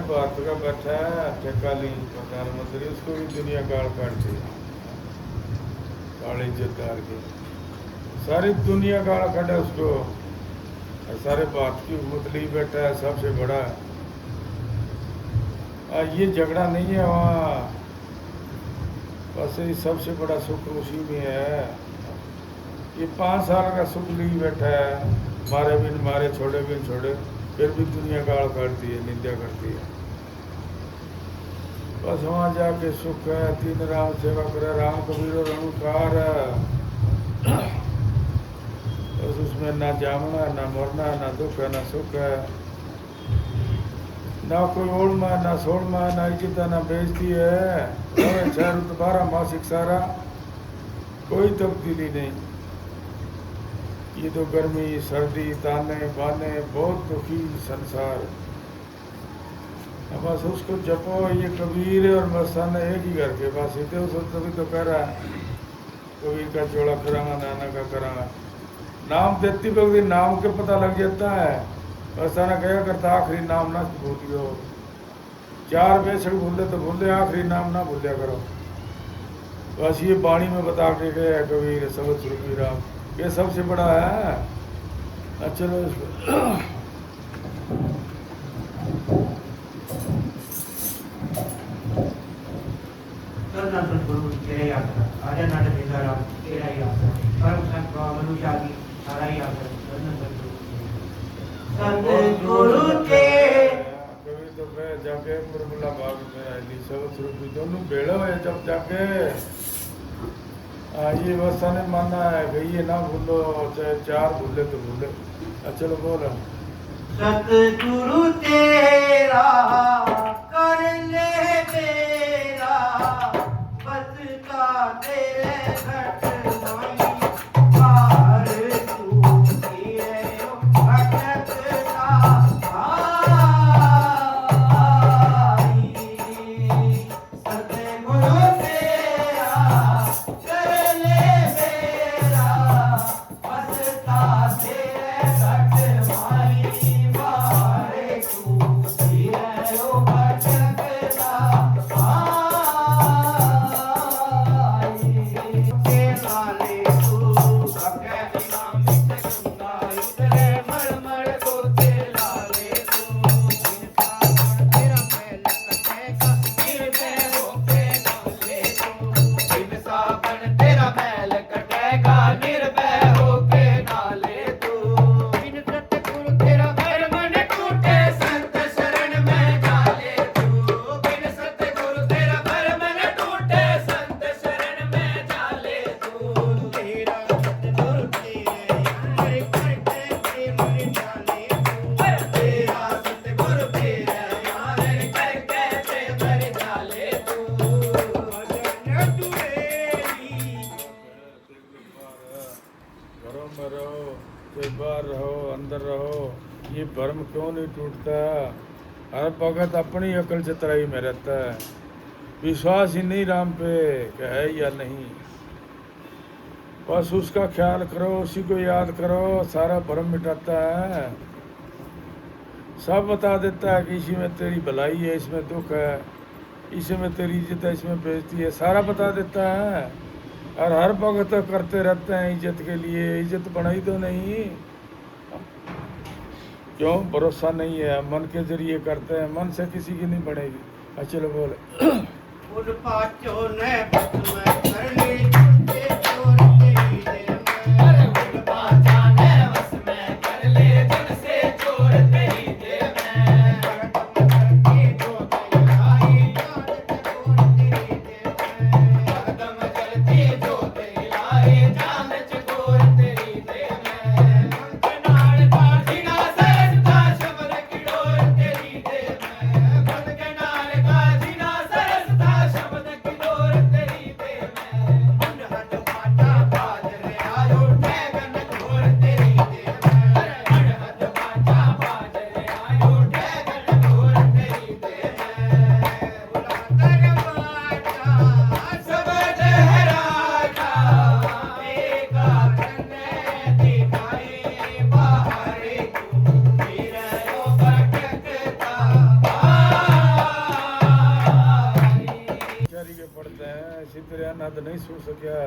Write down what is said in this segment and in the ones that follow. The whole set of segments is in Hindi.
भारत का बैठा है ठेकाली प्रधानमंत्री, उसको भी दुनिया गाल काटती है, काली इज्जतदार की सारी दुनिया गाल काटे उसको। और सारे भारत की हुकूमत ली बैठा है, सबसे बड़ा। ये झगड़ा नहीं है वहाँ, बस ये सबसे बड़ा सुख उसी में है। ये 5 साल का सुख ली बैठा है, मारे बिन मारे, छोड़े बिन छोड़े, फिर भी दुनिया गाल काटती है, निंदा करती है। बस वहाँ जाके सुख है, 3 राम सेवा करे, राम कबीर और अणुकार। बस उसमें ना जामना, ना मरना, ना दुख है, ना सुख है, ना कोई ओढ़ना, ना सोड़ना, ना इज्जत, ना बेइज्जती है। 6 12 मासिक सारा, कोई तब्दीली नहीं। ये तो गर्मी सर्दी ताने बाने, बहुत दुखी संसार। बस उसको जपो, ये कबीर और मस्ताना एक ही घर के पास ही थे। उस तभी तो कह रहा है कबीर का जोड़ा करांगा, नाना का करांगा। नाम देती वक्त नाम के पता लग जाता है। मस्ताना कहा करता आखिरी नाम ना भूलियो, 4 बेशक भूले तो भूले, आखिरी नाम ना भूलिया करो। बस ये वाणी में बता के गया कबीर सब स्वरूपी राम, ये सबसे बड़ा है। चलो जाके मुरमुला बाग में आईली सब स्वरूपी दोनों भेड़ हुए जब जाके। ये अवस्था ने माना है कि ये ना भूलो, चाहे 4 भूले तो भूले। चलो बोलो। सतगुरु तेरा कर ले मेरा, बस का तेरे घट नहीं पार, तू तेरे भटकता आई। सतगुरु तेरा कर ले मेरा, बस का तेरे घट नहीं पार, तू तेरे भटकता ये भ्रम क्यों नहीं टूटता? हर भगत अपनी अकल चतराई में रहता है, विश्वास ही नहीं राम पे कि है या नहीं। बस उसका ख्याल करो, उसी को याद करो, सारा भ्रम मिटाता है। सब बता देता है कि इसी में तेरी भलाई है, इसमें दुख है, इसी में तेरी इज्जत है, इसमें बेइज्जती है, सारा बता देता है। और हर भगत करते रहते हैं इज्जत के लिए, इज्जत बढ़ाई तो नहीं। क्यों? भरोसा नहीं है, मन के जरिए करते हैं, मन से किसी की नहीं बढ़ेगी। चलो बोले। उन पाँचों ने बस में कर ली झूठे चोर तेरी देर में, उन पाँचों ने बस में कर ले जिनसे चोर तेरी देर में, भगतम करती जो तेरी लाई जान चकोर तेरी देर में, भगतम करती जो तेरी लाई जान चकोर तेरी देर में, मन के नाल काजी ना सरसता शब्द की डोर तेरी देर में, मन के नाल काजी ना सरसता शब्द की डोर तेरी देर तेरे अनाथ नहीं सुन सकिया।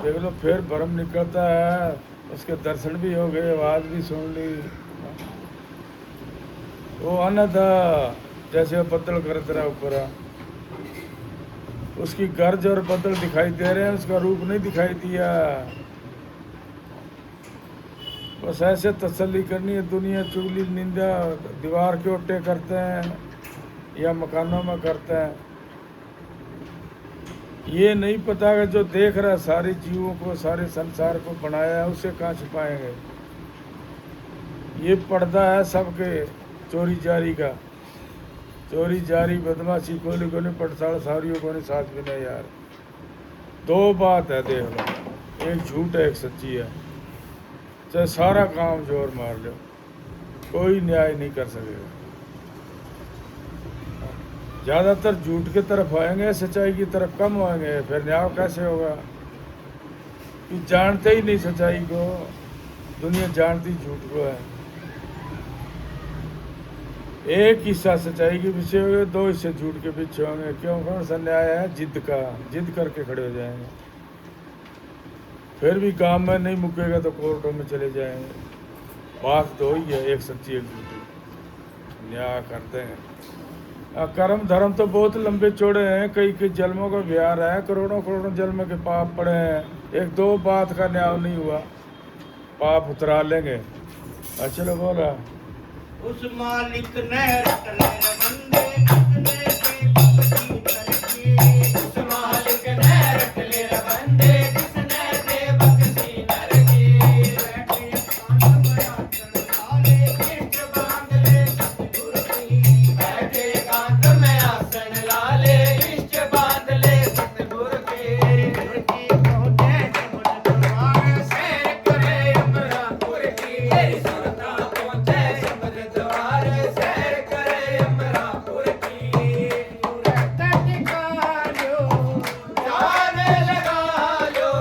देख लो फिर भरम निकलता है, उसके दर्शन भी हो गए, आवाज भी सुन ली। वो अनथ जैसे बदल कर तेरा ऊपर, उसकी गर्ज और बदल दिखाई दे रहे हैं, उसका रूप नहीं दिखाई दिया। बस ऐसे तसल्ली करनी है। दुनिया चुगली निंदा दीवार के ओटे करते हैं या मकानों में करते हैं। ये नहीं पता कि जो देख रहा है सारे जीवों को, सारे संसार को बनाया है, उसे कहाँ छिपाएंगे। ये पर्दा है सबके चोरी जारी का। चोरी जारी बदमाशी कोली को नहीं, पटसाड़ सारियों को नहीं, साथ भी नहीं यार। दो बात है देख लो, एक झूठ है एक सच्ची है। चाहे सारा काम जोर मार लो, कोई न्याय नहीं कर सकेगा। ज़्यादातर झूठ की तरफ आएंगे, सच्चाई की तरफ कम आएंगे, फिर न्याय कैसे होगा। कि जानते ही नहीं सच्चाई को, दुनिया जानती झूठ को है। एक हिस्सा सच्चाई के पीछे होंगे, दो हिस्से झूठ के पीछे होंगे। क्यों? कौन सा न्याय है? जिद का। जिद करके खड़े हो जाएंगे। फिर भी काम में नहीं मुकेगा तो कोर्टों में चले जाएंगे। बात दो ही है, एक सच्ची एक झूठी। न्याय करते हैं। कर्म धर्म तो बहुत लंबे चौड़े हैं, कई कई जन्मों का विहार है, करोड़ों करोड़ों जन्म के पाप पड़े हैं। एक दो बात का न्याय नहीं हुआ, पाप उतरा लेंगे। चलो बोला, उस मालिक ने रट ले बंदे कितने बेवकूफी करके। उस मालिक ने रट ले बंदे किसने बेवकूफी करके। बैठे एकांत में आसन लाले, इष्ट बांध ले सतगुर के। बैठे एकांत में आसन लाले, इष्ट बांध ले सतगुर के। सैर करे अमरापुर की, तेरी सुरता पहुंचे शब्द द्वार। सैर करे अमरापुर की, सूरत टिका लो, ध्यान लगा लो।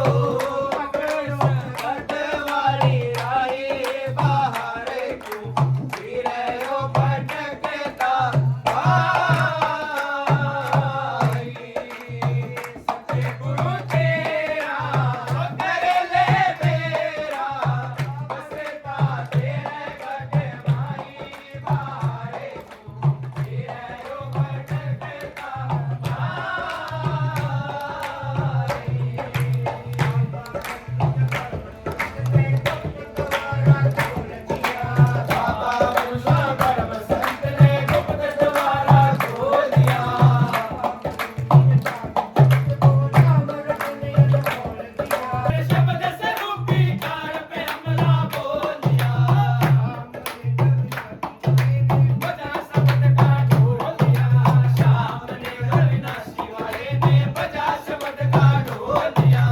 पटवारी राही बाहर क्यों फिरे हो भटकता भाई। सतगुरु तेरा कर ले मेरा, बसता तेरे गढ़ माई। बाहर क्यों फिरे हो भटकता शब्द स्वरूपी कार पे हमला बोल दिया। बजा शब्द का ढोल दिया, शाम ने अविनाशी वाले ने बजा शब्द का ढोल दिया।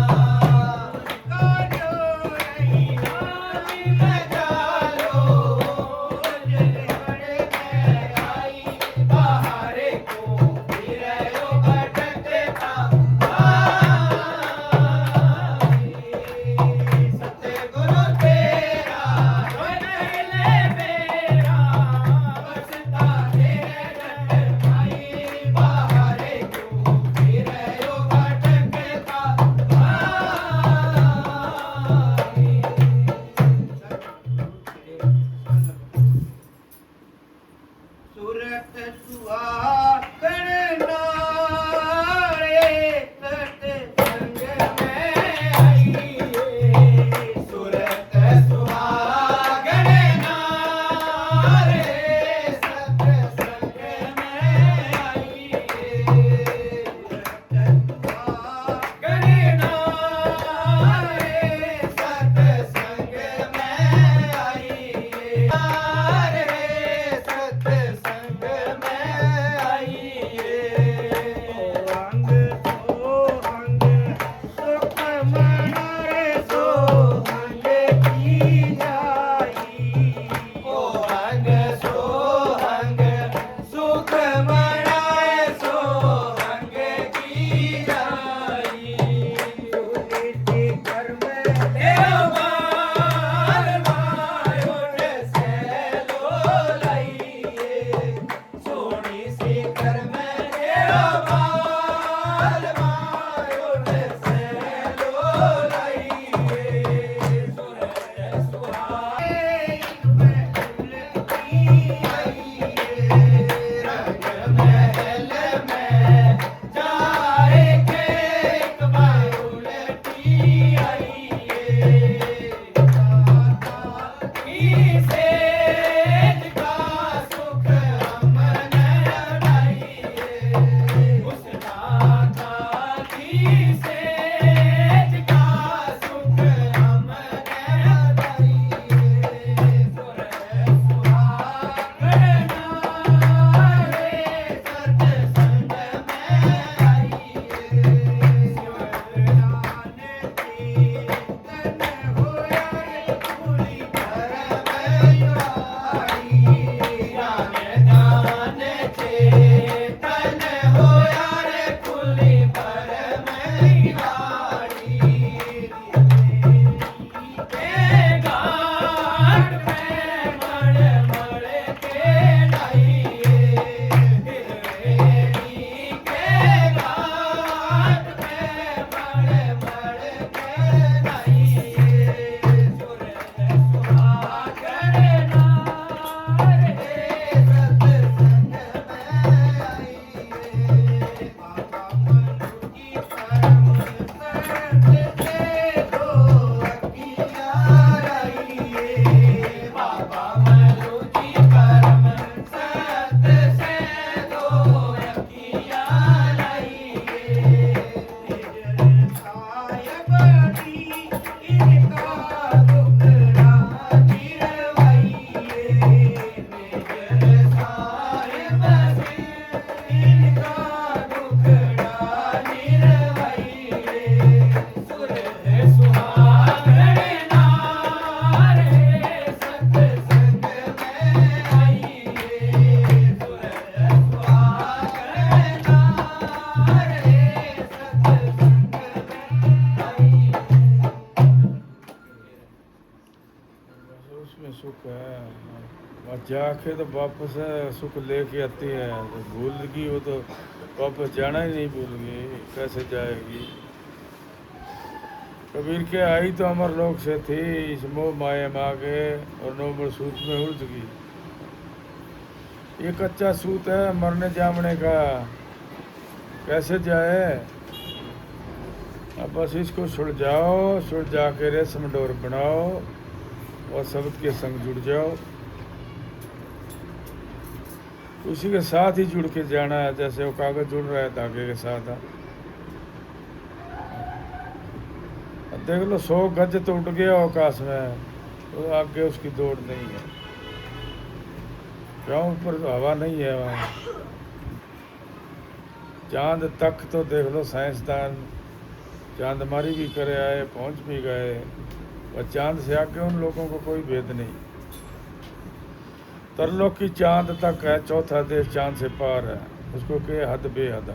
काटो नहीं नामी में डालो, जलहरे में आई। बाहर को फिरे हो भटकता सतगुरु तेरा कर ले मेरा, बसता तेरे गढ़ माई। बाहर क्यों फिरे हो भटकता सूरत सुहागन नारे सत्संग में आइए। सूरत सुहागन नारे सत्संग में आइए। सूरत सुहागन नारे सत्संग में आइए। नारे सत्संग में आइए। जाके तो वापस सुख लेके आती है, तो भूल गई वो तो वापस जाना ही नहीं, भूल गई कैसे जाएगी। कबीर के आई तो अमर लोक से थी, इस मोह माया मागे और नोबल सूत में उलझ गई। ये कच्चा सूत है मरने जामने का, कैसे जाए। अब बस इसको सुलझाओ, सुलझा के रेशम डोर बनाओ और शब्द के संग जुड़ जाओ। उसी के साथ ही जुड़ के जाना है, जैसे वो कागज जुड़ रहा है धागे के साथ। अब देख लो 100 गज तो उठ गया आकाश में, तो आगे उसकी दौड़ नहीं है। क्यों, ऊपर तो हवा नहीं है वहाँ। चांद तक तो देख लो साइंसदान चांदमारी भी करे आए, पहुंच भी गए, और चांद से आगे उन लोगों को कोई भेद नहीं। तरलोक की चांद तक है, चौथा देश चांद से पार है, उसको के हद बेहद।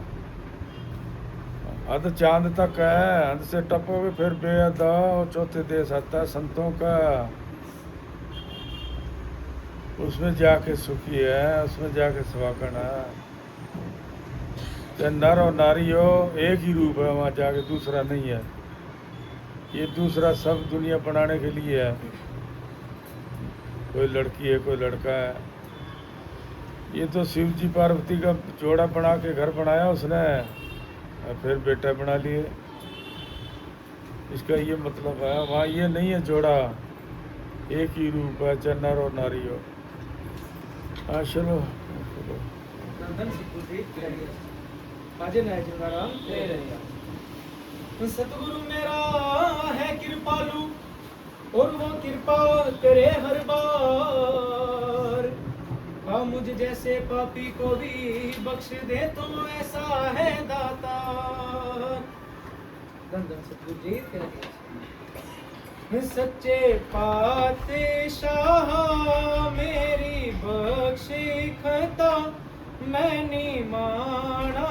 हद चांद तक है, हद से टपोगे फिर बेहद, और चौथे देश आता है संतों का, उसमें जाके सुखी है, उसमें जाके सुहागन है। चाहे नर और नारी हो, एक ही रूप है वहाँ जाके, दूसरा नहीं है। ये दूसरा सब दुनिया बनाने के लिए है, कोई लड़की है कोई लड़का है। ये तो शिव जी पार्वती का जोड़ा बना के घर बनाया उसने, और फिर बेटा बना लिए। इसका ये मतलब है, वहाँ ये नहीं है जोड़ा, एक ही रूप है, चाहे नर और नारी हो। हाँ चलो सतगुरु मेरा है कृपालु, और वो कृपा करे हर बार। हाँ मुझ जैसे पापी को भी बख्श दे तो ऐसा है दाता। धन धन सतगुरु जी। सच्चे पातशाह मेरी बख्शी खता मैंने माना।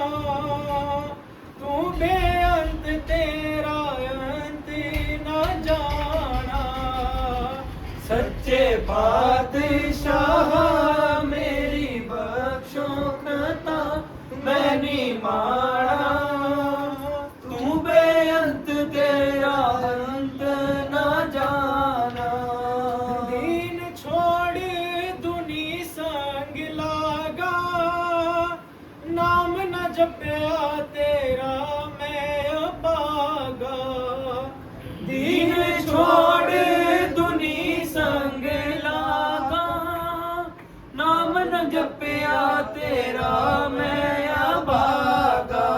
तू बेअंत तेरा अंत न जाना। सच्चे पातशाह मेरी बख्शो खता मैंने माना। तू बेअंत तेरा अंत न जाना। दीन छोड़ दुनी संग लागा, नाम न जपया तेरा मैं अपागा। दीन छोड़ दुनी संग लागा, नाम न जपया तेरा मैं अपागा।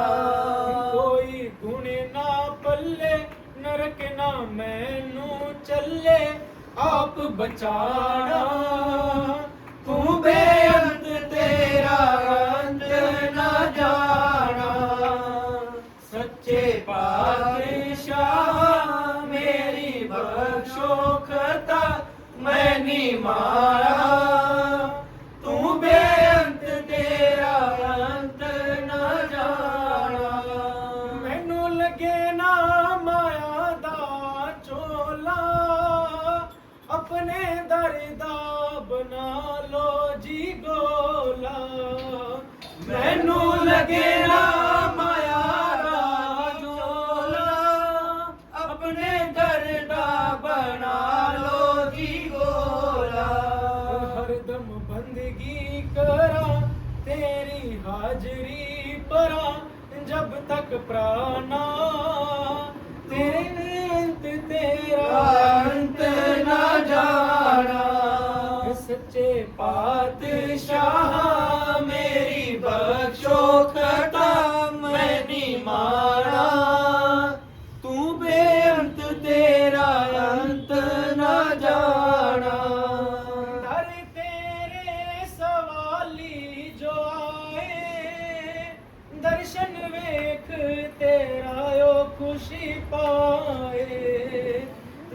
कोई गुण ना पल्ले नरक ना मैनू चले आप बचाना। तू बेअंत तेरा अंत न जाना। सच्चे पातशाह मेरी बख्शो खता मैंने मारा। तू बेअंत तेरा अंत न जाना। मैनू लगे ना माया दा चोला, अपने दर दा बना लो जी गोला। मैनू लगे ना माया दा चोला, अपने दर दा बना लो जी गोला। हरदम बंदगी करा तेरी हाजरी परा, जब तक प्राणा तेरे अंत तेरा अंत न जाना। सच्चे पातशाह मेरी बख्शो खता मैंने मारा। तू बेअंत तेरा अंत न जाना। दर तेरे सवाली जो आए, दर्शन वेख तेरा यो खुशी पाए।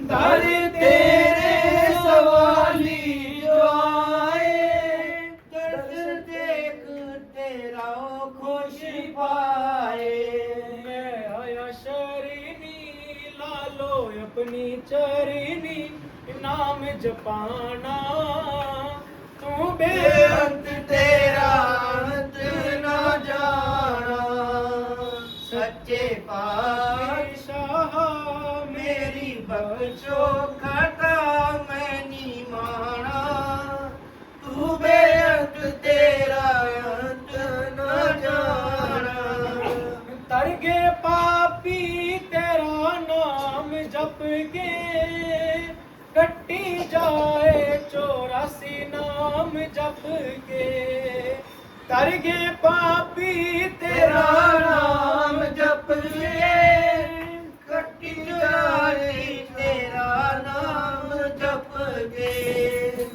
दर तेरे सवाली जो आए, दर्शन देख तेरा यो खुशी पाए। मैं आया शरीनी लालो अपनी चरनी, नाम जपाना। तू बेअंत तेरा अंत न जाना सच्चे पातशाह मेरी बख्शो खता मैं नी माना तू बेअंत तेरा अंत न जाना तर गे पापी तेरा नाम जप के कट्टी जाए 84 नाम जप के तर गे पापी तेरा नाम जप ले कटी जाए तेरा नाम जप गे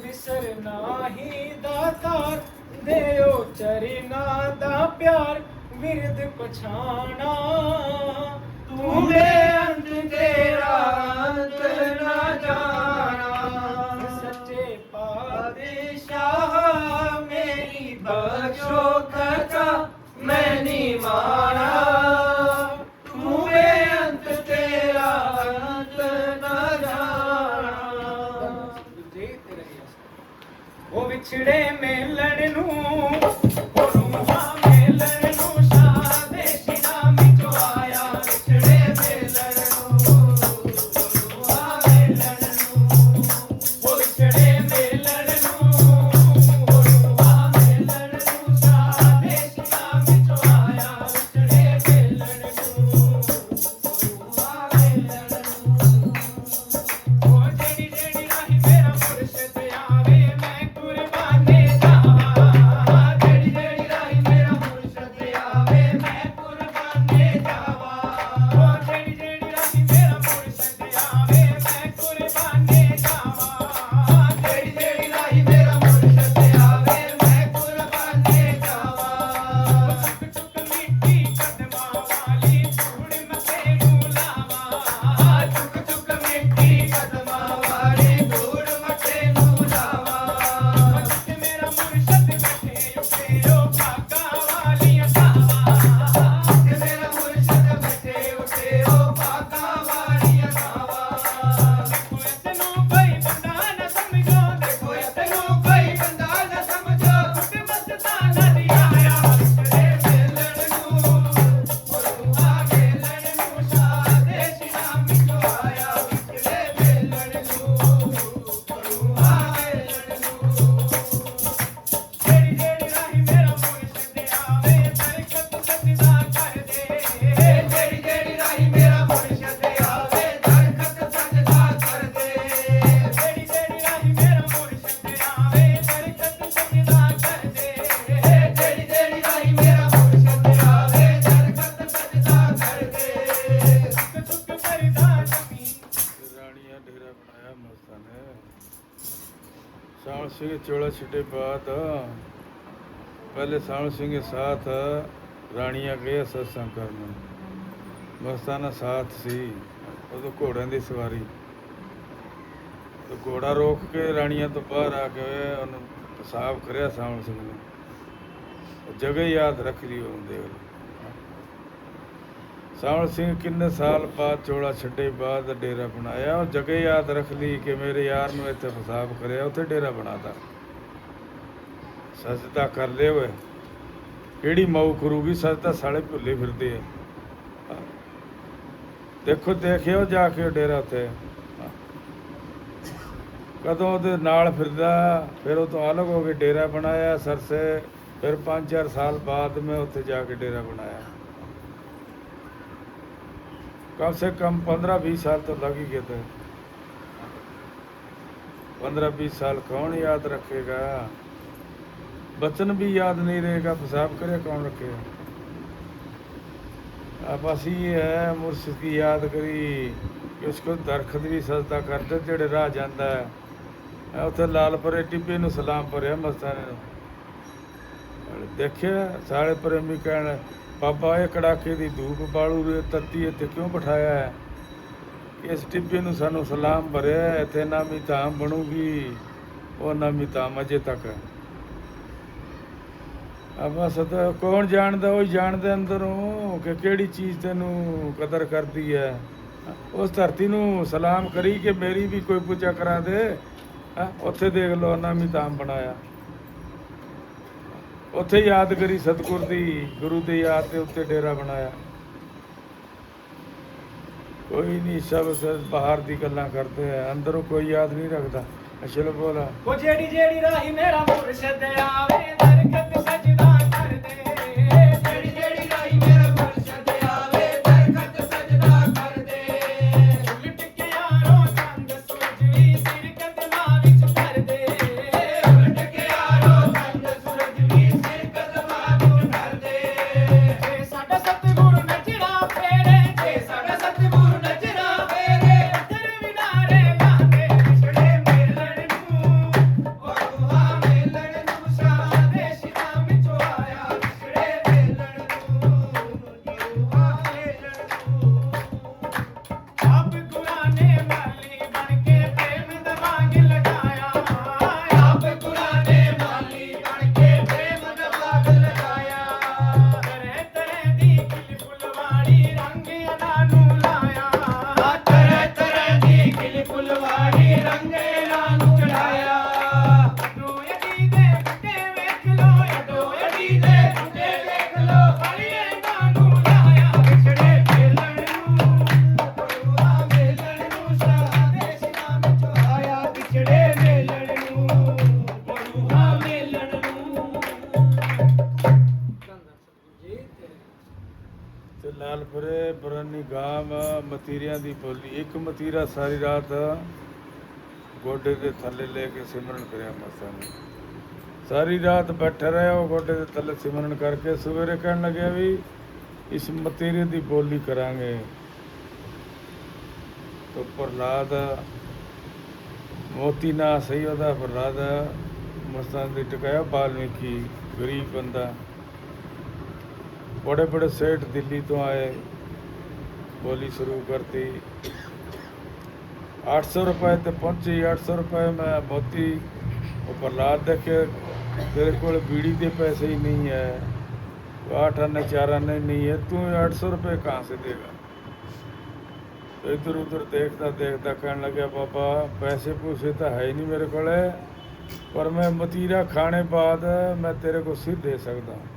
बिसरना ही दातार देओ चरना दा प्यार विरद पछाना तू बेअंत तेरा अंत न जाना सच्चे पातशाह मेरी बख्शो खता मैं नी माना तू बेअंत तेरा अंत न जाना वो विछड़े मेलण नूं ओनुआ मेलण नूं शादे शिरा मिचो आया विछड़े मेलण नूं ओनुआ मेलण नूं वो विछड़े मेलण नूं ओनुआ मेलण नूं शादे शिरा मिचो आया विछड़े मेलण नूं ओनुआ मेलण नूं ओ जेड़ी जेड़ी राही मेरा मुर्शिद आवे मैं कुर्बाने जावा जेड़ी जेड़ी राही मेरा मुर्शिद आवे मैं कुर्बाने जावा ओ जेड़ी जेड़ी राही मेरा मुर्शिद आवे मैं कुर्बाने जावा जेड़ी जेड़ी राही मेरा मुर्शिद आवे मैं कुर्बाने जावा चुक चुक मिट्टी कदमां वाली धूड़ मथे नूं लावा चुक चुक मिट्टी कदमां वाली धूड़ मथे नूं लावा जिथे मेरा मुर्शिद बैठे उठे ओ भागा वालियां सावा कि मेरा मुर्शिद बैठे उठे ओ पाका वालियां खावा देखो इतनों कोई बंदा न समझो देखो कोई तैनू कोई बंदा न समझो कुट मस्ताना दी आया विछड़े मेलण नूं ओनुआ मेलण नूं शादे शिरा मिचो आया विछड़े मेलण नूं ओनुआ मेलण नूं जेड़ी जेड़ी राही मेरा मुर्शिद आवे बरकत सजदा कर दे जेड़ी जेड़ी राही मेरा मुर्शिद आवे दरखत सजदा कर दे जेड़ी जेड़ी राही मेरा मुर्शिद आवे बरकत सजदा कर दे जेड़ी जेड़ी राही मेरा मुर्शिद आवे दरखत सजदा कर दे चुक चुक करदा जमीन रानिया डेरा बनाया मस्तान ने सावल सिंह चोला छिटे बाद पहले सावल सिंह के साथ रानिया गए सत्संग करने मस्ताना साथ सी उदों घोड़िਆਂ ਦੀ सवारी तो घोड़ा रोक के रानिया तो बाहर आके ਉਹਨੂੰ पेशाब करिया सावल सिंह ने जगह याद रख ली ਉਹਨੂੰ देख लो सावल सिंह किन्ने साल बाद चोला छड्डे बाद डेरा बनाया और जगह याद रख ली कि मेरे यार ਨੂੰ ਇੱਥੇ पेशाब करिया ਉੱਥੇ डेरा बनाता सजदा कर ले हुए ਕਿਹੜੀ ਮਊ ਕਰੂਗੀ ਸਜਦਾ ਸਾਲੇ ਭੁੱਲੇ ਫਿਰਦੇ ਆ ਦੇਖੋ ਦੇਖਿਓ ਜਾ ਕੇ ਡੇਰਾ ਉੱਤੇ ਕਦੋਂ ਉਹਦੇ ਨਾਲ ਫਿਰਦਾ ਫਿਰ ਉਹ ਤੋਂ ਅਲੱਗ ਹੋ ਕੇ ਡੇਰਾ ਬਣਾਇਆ ਸਰਸੇ ਫਿਰ 5-4 ਸਾਲ ਬਾਅਦ ਮੈਂ ਉੱਥੇ ਜਾ ਕੇ ਡੇਰਾ ਬਣਾਇਆ कम से कम 15-20 साल तो लग ही गए थे 15-20 साल कौन याद रखेगा बचन भी याद नहीं रहेगा पेशाब करे कौन रखेगा अब असी ये है मुर्शिद की याद करी कि उसको दरखत भी सजदा करते जेड़े राह जाता है उत्थे लाल परे टिब्बे नूं सलाम भरिया मस्ताने नूं देखिया सारे प्रेमी कहण बाबा ये कड़ाके की धूप बालू रे तत्ती इत्थे क्यों बिठाया है इस टिब्बे नूं सानू सलाम भरिया इत्थे नामी धाम बनूगी वो नामी धाम अजे तक है अब बस तो कौन जानदा वही जानदे अंदरों कि किहड़ी चीज़ तैनू कदर करदी है उस धरती नूं सलाम करी कि मेरी भी कोई पूजा करा दे उत्थे देख लो नामी धाम बनाया ਉੱਥੇ ਯਾਦ ਕਰੀ ਸਤਿਗੁਰ ਦੀ, ਗੁਰੂ ਦੀ ਯਾਦ ਦੇ ਉੱਤੇ ਡੇਰਾ ਬਣਾਇਆ। ਕੋਈ ਨਹੀਂ, ਸਭ ਬਾਹਰ ਦੀ ਗੱਲਾਂ ਕਰਦੇ ਆ, ਅੰਦਰੋਂ ਕੋਈ ਯਾਦ ਨਹੀਂ ਰੱਖਦਾ। ਚਲੋ ਬੋਲਾ। ਉਹ ਜਿਹੜੀ ਜਿਹੜੀ ਰਾਹੀ ਮੇਰਾ ਮੁਰਸ਼ਦ ਆਵੇ ਦਰਖਤ ਸਜਦਾ ਕਰ ਦੇ। ਜਿਹੜੀ ਜਿਹੜੀ ਰਾਹੀ ਮੇਰਾ ਮੁਰਸ਼ਦ ਆਵੇ ਦਰਖਤ ਸਜਦਾ ਕਰ ਦੇ। ਉਲਟ ਕੇ ਯਾਰੋ ਚੰਦ ਸੂਰਜ ਵੀ ਸਿਰ ਕਦਮਾਂ ਵਿੱਚ ਧਰ ਦੇ। ਉਲਟ ਕੇ ਯਾਰੋ ਚੰਦ ਸੂਰਜ ਵੀ ਸਿਰ ਕਦਮਾਂ ਵਿੱਚ ਧਰ ਦੇ। ਜੇ ਸਾਡਾ ਸਤਿਗੁਰੂ ਨਜ਼ਰਾਂ ਫੇਰੇ, ਜੇ ਸਾਡਾ ਸਤਿਗੁਰੂ ਨਜ਼ਰਾਂ ਫੇਰੇ, ਨਜ਼ਰ ਵਿਨਾਰੇ ਲਾਂਦੇ ਵਿਛੜੇ ਮੇਲਣ ਨੂੰ। ਗੁਰੂਆਂ ਮੇਲਣ ਨੂੰ ਸ਼ਾਹ ਦੇ ਸ਼ਿਰਾਂ ਵਿੱਚੋਂ ਆਇਆ ਵਿਛੜੇ ਮੇਲਣ ਨੂੰ। ਗੁਰੂਆਂ ਮੇਲਣ ਨੂੰ। ਆਪ ਕੁਰਾਨੇ ਵਾਲੀ ਬਣ ਕੇ ਪ੍ਰੇਮ ਦਾ ਬਾਗ ਲਗਾਇਆ। ਆਪ ਕੁਰਾਨੇ ਵਾਲੀ ਬਣ ਕੇ ਪ੍ਰੇਮ ਦਾ ਬਾਗ ਲਗਾਇਆ। ਤਰੇ ਤਰੇ ਦੀ ਖਿਲ ਫੁਲਵਾੜੀ ਰੰਗ ਅਦਾ ਨੂੰ ਲਾਇਆ। ਤਰ੍ਹਾਂ ਤਰ੍ਹਾਂ ਦੀ ਖਿਲ ਫੁਲਵਾੜੀ ਰੰਗ ਇਹਨਾਂ ਨੂੰ ਚੜਾਇਆ। ਅੱਡੋ ਅੱਡੀ ਦੇ ਬੁੱਢੇ ਵੇਖ ਲੋ, ਅੱਡੋ ਅਡੀ ਦੇ ਬੁੱਢੇ ਵੇਖ ਲੋ, ਵਾਲੀਏ ਇਹਨਾਂ ਨੂੰ ਲਾਇਆ ਵਿਛੜੇ ਮੇਲਣ ਨੂੰ। ਗੁਰੂਆਂ ਮੇਲਣ ਨੂੰ ਸ਼ਾਹ ਦੇ ਸ਼ਿਰਾਂ ਵਿੱਚੋਂ ਆਇਆ ਵਿਛੜੇ ਮੇਲਣ ਨੂੰ। ਗੁਰੂਆਂ ਮੇਲਣ ਨੂੰ। ਤੇ ਲਾਲਪੁਰੇ ਬਰਾਨੀ ਗਾਮ ਮਤੀਰਿਆਂ ਦੀ ਬੋਲੀ। ਇੱਕ ਮਤੀਰਾ ਸਾਰੀ ਰਾਤ ਗੋਡੇ ਦੇ ਥੱਲੇ ਲੈ ਕੇ ਸਿਮਰਨ ਕਰਿਆ ਮਸਾਂ ਨੇ। ਸਾਰੀ ਰਾਤ ਬੈਠਾ ਰਿਹਾ ਉਹ ਗੋਡੇ ਦੇ ਥੱਲੇ ਸਿਮਰਨ ਕਰਕੇ। ਸਵੇਰੇ ਕਹਿਣ ਲੱਗਿਆ ਵੀ ਇਸ ਮਤੀਰੇ ਦੀ ਬੋਲੀ ਕਰਾਂਗੇ। तो प्रहलाद मोती ना सही होता। प्रहलाद मस्तान दी टकाया वाल्मीकि गरीब बंदा। बड़े बड़े सेठ दिल्ली तो आए, बोली शुरू करती। 800 रुपए तो पहुंची। 800 रुपए में मोती। वो प्रहलाद देखे तेरे को बीड़ी के पैसे ही नहीं है, 8 आने 4 आने नहीं है, तू 800 रुपये कहाँ से देगा। तो इधर उधर देखता देखता कहने लगे बाबा पैसे पूसे तो है ही नहीं मेरे को, पर मैं मतीरा खाने बाद मैं तेरे को सिर दे सकता हूँ।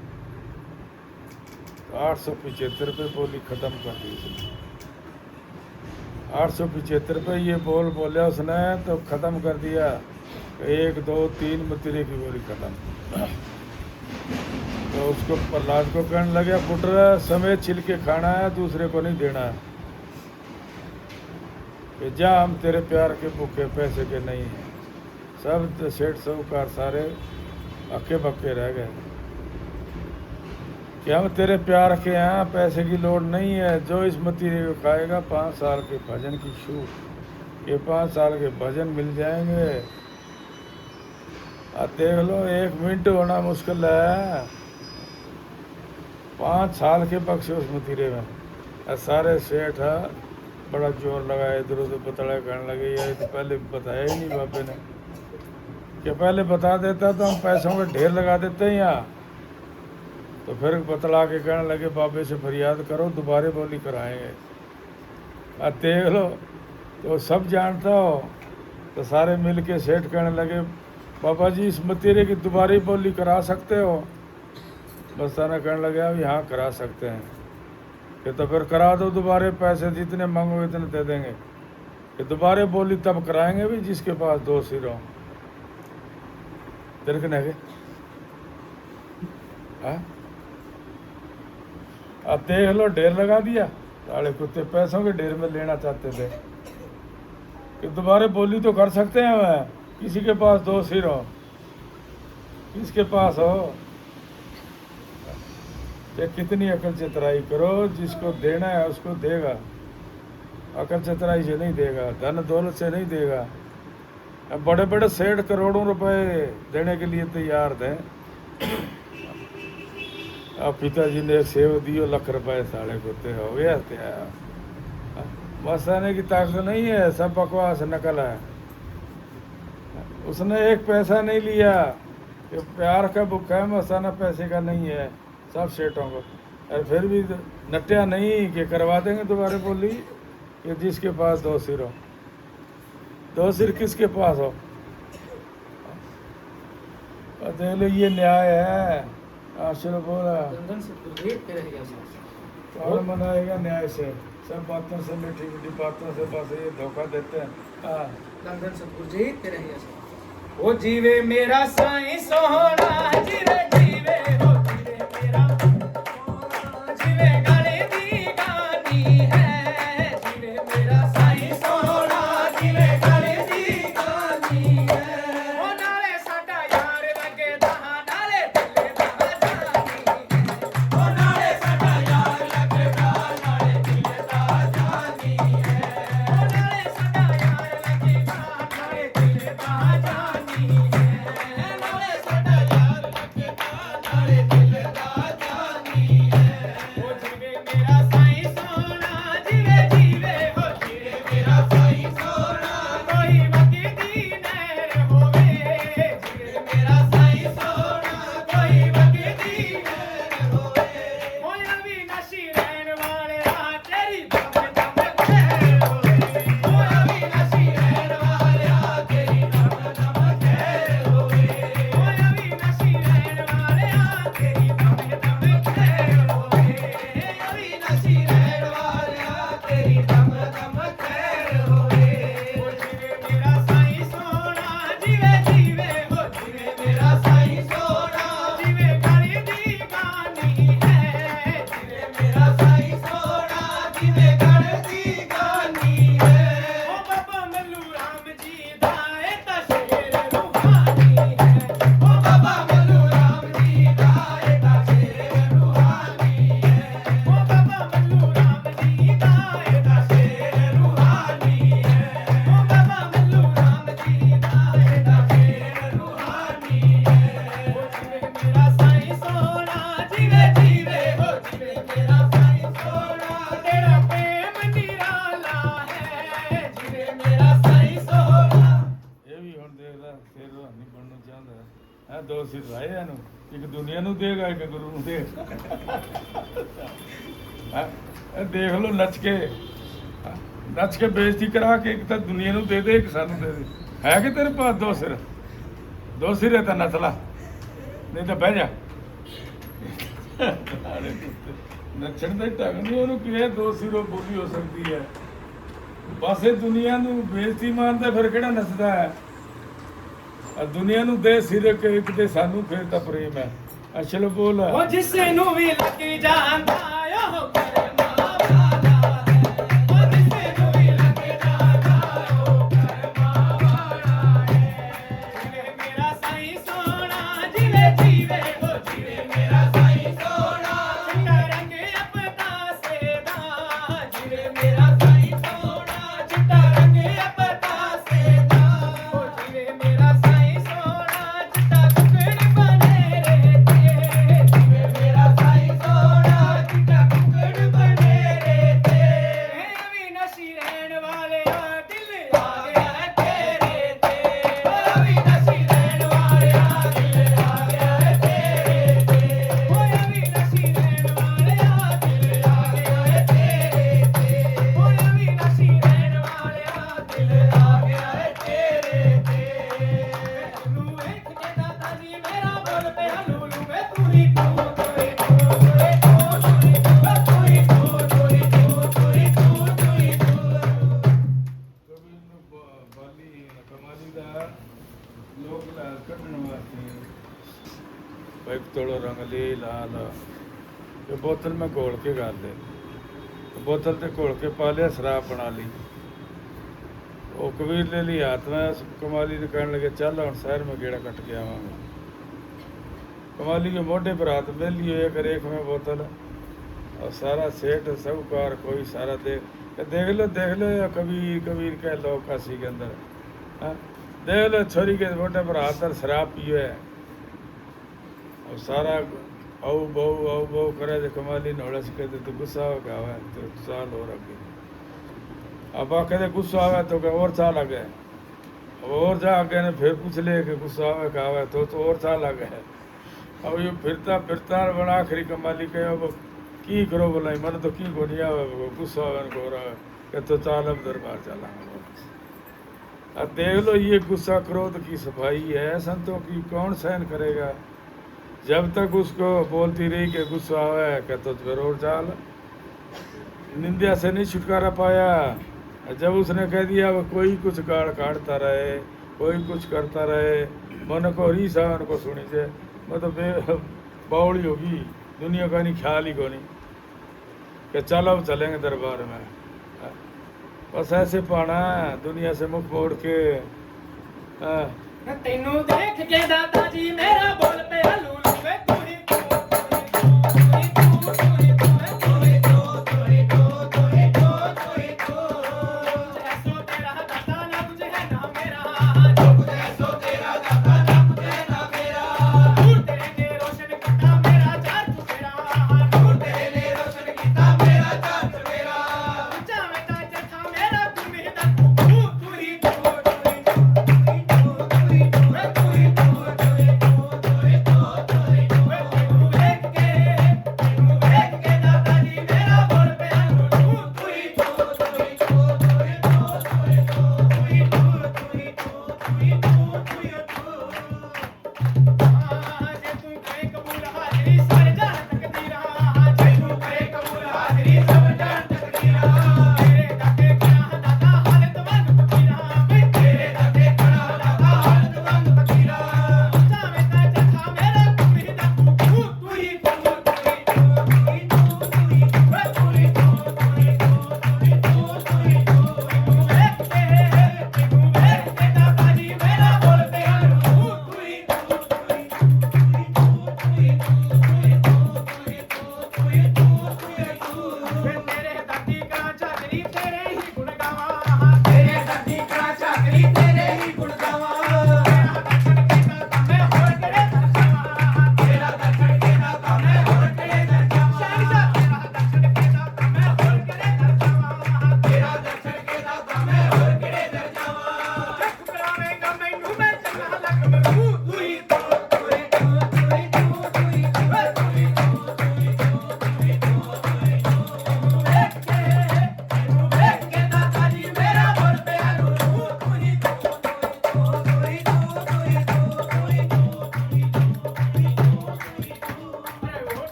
तो 875 रुपये बोली ख़त्म कर दी उसने। 875 रुपये ये बोला उसने तो ख़त्म कर दिया। 1 2 3 मतीरे की बोली ख़त्म। तो उसको प्रहलाद को कहने लगे पुत्र समेत छिल के खाना है, दूसरे को नहीं देना है। कि जा हम तेरे प्यार के भूखे पैसे के नहीं हैं। सब सेठ साहूकार सारे अक्के बक्के रह गए कि हम तेरे प्यार के हैं, पैसे की लोड़ नहीं है। जो इस मतीरे को खाएगा 5 साल के भजन की छूट, ये 5 साल के भजन मिल जाएंगे। अब देख लो 1 मिनट होना मुश्किल है, 5 साल के बख्शे उस मतीरे में। सारे सेठ बड़ा जोर लगाया, इधर उधर बतला करने लगे। यार तो पहले बताया ही नहीं बाबे ने, कि पहले बता देता तो हम पैसों के ढेर लगा देते हैं यहाँ। तो फिर बतला के कहने लगे बाबे से फरियाद करो दोबारे बोली कराएंगे। अब देख लो तो सब जानता हो। तो सारे मिल के सेठ कहने लगे बाबा जी इस मतीरे की दोबारी बोली करा सकते हो। मस्ताना कहने लगे अब यहाँ करा सकते हैं। कि तो फिर करा दो दोबारे, पैसे जितने मांगो इतने दे देंगे। कि दोबारे बोली तब कराएंगे भी जिसके पास 2 सिर हो। तेरे को नहीं अब देख लो ढेर लगा दिया। साले कुत्ते पैसों के ढेर में लेना चाहते थे कि दोबारे बोली तो कर सकते हैं। मैं किसी के पास 2 सिर हो, किसके पास हो। ये कितनी अकल चतराई करो, जिसको देना है उसको देगा। अकल चतराई से नहीं देगा, धन दौलत से नहीं देगा। अब बड़े बड़े सेठ करोड़ों रुपए देने के लिए तैयार थे। अब पिताजी ने सेव दियो लाख रुपए, साढ़े कुत्ते हो गया। मस्ताने की ताकत नहीं है, सब बकवास नकल है। उसने 1 पैसा नहीं लिया। कि प्यार का भूखा है, मस्ताना पैसे का नहीं है। सब सेठों को और फिर भी नटिया नहीं कि करवा देंगे दोबारा बोली कि जिसके पास 2 सिर हो। 2 सिर किसके पास हो। देख लो ये न्याय है। चलो बोला धन सतगुरु जी तेरे ही आशीष कौन मनाएगा न्याय से? सब बातों से मीठी मीठी बातों से बस ये धोखा देते हैं। हाँ धन सतगुरु जी तेरे ही आशीष ओ जीवे मेरा साईं सोहना जीवे जीवे हो जीवे मेरा सोहना जीवे गले दी गानी है जीवे मेरा साईं सोहना जीवे गले दी गानी है ओ नाले साडा यार लगे दहा नाले दिले दहा जानी ओ नाले साडा यार लगे दहा नाले दिले दहा जानी है ओ नाले साडा यार लगे दहा नाले दिले दहा जानी है नाले साडा यार लगे दहा नाले दिले दहा जानी है ओ जीवे मेरा साईं सोना जीवे जीवे हो जीवे मेरा साईं सोना कोई मती दी नैर होवे जीवे मेरा साईं सोना कोई मती दी नैर होवे होय अविनाशी रहण वालिया तेरी दम दम खैर होवे होय अविनाशी रहण वालिया तेरी दम दम खैर होवे होय अविनाशी रहण वालिया तेरी दम दम खैर होवे अविनाशी रहण वालिया तेरी दम दम खैर होवे ओ जीवे मेरा साईं सोना जीवे जीवे हो जीवे मेरा साईं सोना जीवे गली दी गानी है जीवे मेरा साईं सोना जीवे गली दी गानी है ओ बाबा मल्लू राम जी दा ए ता शेर रूहानी है ओ बाबा मल्लू राम जी दा ए ता शेर रूहानी है ओ बाबा मल्लू राम जी दा ए ता शेर रूहानी है ओ बाबा मल्लू राम जी दा ए ता शेर रूहानी है ओ जीवे मेरा साईं सोना जीवे जीवे हो जीवे मेरा साईं सोना तेरा प्रेम निराला है जीवे मेरा साईं सोना ਇਹ ਵੀ ਹੁਣ ਦੇਖ ਲੈ ਫਿਰ ਨਹੀਂ ਬਣਨਾ ਚਾਹੁੰਦਾ ਹੈ। ਦੋ ਸਿਰ ਲਾਏ ਇਹਨੂੰ, ਇੱਕ ਦੁਨੀਆ ਨੂੰ ਦੇਗਾ ਇੱਕ ਗੁਰੂ ਨੂੰ ਦੇਗਾ। ਹੈਂ? ਇਹ ਦੇਖ ਲਓ ਨੱਚ ਕੇ, ਹੈਂ? ਨੱਚ ਕੇ ਬੇਇੱਜ਼ਤੀ ਕਰਾ ਕੇ ਇੱਕ ਤਾਂ ਦੁਨੀਆ ਨੂੰ ਦੇ ਦੇ, ਇੱਕ ਸਾਨੂੰ ਦੇ ਦੇ। ਹੈ ਕਿ ਤੇਰੇ ਪਾਸ ਦੋ ਸਿਰ? ਦੋ ਸਿਰ ਹੈ ਤਾਂ ਨੱਚ ਲਾ, ਨਹੀਂ ਤਾਂ ਬਹਿ ਜਾ। ਨੱਚਣ ਦਾ ਢੰਗ ਨਹੀਂ ਉਹਨੂੰ ਕਿਹਾ ਦੋ ਸਿਰੋਂ ਬੋਲੀ ਹੋ ਸਕਦੀ ਹੈ। ਬਸ ਇਹ ਦੁਨੀਆ ਨੂੰ ਬੇਇੱਜ਼ਤੀ ਮੰਨਦਾ, ਫਿਰ ਕਿਹੜਾ ਨੱਚਦਾ ਹੈ? ਆ ਦੁਨੀਆ ਨੂੰ ਦੇ ਸਿਰ ਕੇ ਇੱਕ ਤੇ ਸਾਨੂੰ ਫਿਰ ਤਾਂ ਪ੍ਰੇਮ ਹੈ। ਅਸਲ ਬੋਲ ਉਹ ਜਿਸ ਨੂੰ ਵੀ ਲੱਗੀ ਜਾਂਦਾ ਉਹ ਕਰਮਾ ਵਾਲਾ ਹੈ ਉਹ ਜਿਸ ਨੂੰ ਵੀ ਲੱਗੀ ਜਾਂਦਾ ਉਹ ਕਰਮਾ ਵਾਲਾ ਹੈ ਜਿਵੇਂ ਮੇਰਾ ਸਾਈਂ ਸੋਹਣਾ ਜਿਵੇਂ ਜੀਵੇ ਉਹ ਜਿਵੇਂ ਮੇਰਾ ਸਾਈਂ ਸੋਹਣਾ ਚਿੱਟਾ ਰੰਗ ਆਪਣਾ ਸੇਦਾ ਜਿਵੇਂ ਮੇਰਾ ਸਾਈਂ ਸੋਹਣਾ ਚਿੱਟਾ ਰੰਗ ਆਪਣਾ ਸੇਦਾ ਉਹ ਜਿਵੇਂ ਮੇਰਾ ਸਾਈਂ ਸੋਹਣਾ ਚਿੱਟਾ ਕੁਕੜ ਬਨੇ ਰਹਤੇ ਜਿਵੇਂ ਮੇਰਾ ਸਾਈਂ ਸੋਹਣਾ ਚਿੱਟਾ ਕੁਕੜ ਬਨੇ ਰਹਤੇ ਅਵਿਨਾਸ਼ੀ ਰਹਿਣ ਵਾਲਿਆ ਦਿਲ ਆ ਗਿਆ ਤੇਰੇ ਤੇ ਅਵਿਨਾਸ਼ੀ ਰਹਿਣ ਵਾਲਿਆ ਦਿਲ ਆ ਗਿਆ ਤੇਰੇ ਤੇ ਓਏ ਅਵਿਨਾਸ਼ੀ ਰਹਿਣ ਵਾਲਿਆ ਦਿਲ ਆ ਗਿਆ ਤੇਰੇ ਤੇ ਓਏ ਅਵਿਨਾਸ਼ੀ ਰਹਿਣ ਵਾਲਿਆ ਦਿਲ ਆ ਗਿਆ ਤੇਰੇ ਤੇ ਨੂੰ ਵੇਖ ਕੇ ਦਾਦਾ ਜੀ ਮੇਰਾ ਬੋਲ ਪਿਆ ਲੂਲੂ ਵੇ ਤੂੰ ਹੀ ਤੂੰ ਤੋਏ ਤੋਏ ਤੂੰ ਹੀ ਤੂੰ ਤੋਏ ਤੋਏ ਤੂੰ ਹੀ ਤੂੰ ਕਬੀਰ ਨੂੰ ਬਾਲੀ ਕਮਾਲੀ ਦਾ ਲੋਕ ਲਾਲ ਕੱਢਣ ਵਾਸਤੇ ਇੱਕ ਤੋੜੋ ਰੰਗਲੀ ਲਾਲ ਇਹ ਬੋਤਲ ਮੈਂ ਘੋਲ ਕੇ ਕਰ ਦੇ, ਬੋਤਲ ਤੇ ਘੋਲ ਕੇ ਪਾ ਲਿਆ, ਸ਼ਰਾਬ ਬਣਾ ਲਈ। ਉਹ ਕਬੀਰ ਲੈ ਲਈ ਹੱਥ ਮੈਂ ਕਮਾਲੀ ਨੂੰ ਕਹਿਣ ਲੱਗੇ ਚੱਲ ਹੁਣ ਸ਼ਹਿਰ ਮੈਂ ਗੇੜਾ ਕੱਟ ਕੇ ਆਵਾਂਗਾ। कमाली के मोढे पर हाथ में लिए एक रेख में बोतल और सारा सेठ साहूकार कोई सारा देख लो कबीर कबीर के लोग काशी के अंदर। हाँ? देख लो छोरी के मोटे पर हाथ पर शराब पिए है और सारा औ बहु करे तो कमाली नोड़ा से कहते तो गुस्सा हो गया है तो साल हो रखे। अब कहते गुस्सा आवे तो क्या और साल आ गए, और जा आगे ने फिर पूछ ले कि गुस्सा आवे का आवे तो और साल आ गए। अब ये फिरता फिरता बड़ा आखिरी कमाली के अब की करो बोला मन तो की को नहीं आवे गुस्सा आवे को रहा कि तो चाल अब दरबार चला। अब देख लो ये गुस्सा क्रोध की सफाई है, संतों की कौन सहन करेगा? जब तक उसको बोलती रही कि गुस्सा है कि तो फिर और चाल निंदा से नहीं छुटकारा पाया। जब उसने कह दिया वो कोई कुछ गाड़ काटता रहे, कोई कुछ करता रहे, मन को री सावन को सुनी से मतलब बावड़ी होगी दुनिया का नहीं ख्याल ही को नहीं कि चलो अब चलेंगे दरबार में। बस ऐसे पाना दुनिया से मुख मोड़ के। तेनू देख के दादा जी मेरा बोल पे हलू लगे तू ही तू ऐसो तेरा दादा ना तुझे है ना मेरा ऐसो तेरा दादा ना तुझे है ना मेरा नूर तेरे ने रोशन किया मेरा चार चुफेरा नूर तेरे ने रोशन किया मेरा चार चुफेरा जावे ता जथा मेरा तू ही दा तू ही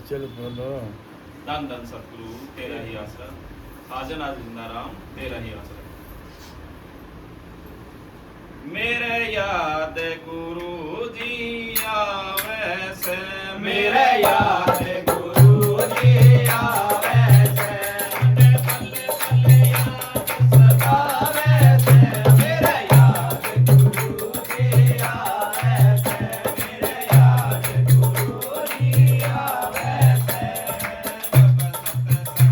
चल बोलो। धन धन सतगुरु तेरा ही आसरा, साजना जिंदा राम तेरा ही आसरा। मेरे याद गुरु जी आवे से, मेरे याद गुरु जी आवे से, पल्ले पल्ले याद सतावे से। मेरे याद गुरु जी आवे से, मेरे याद गुरु जी आवे से।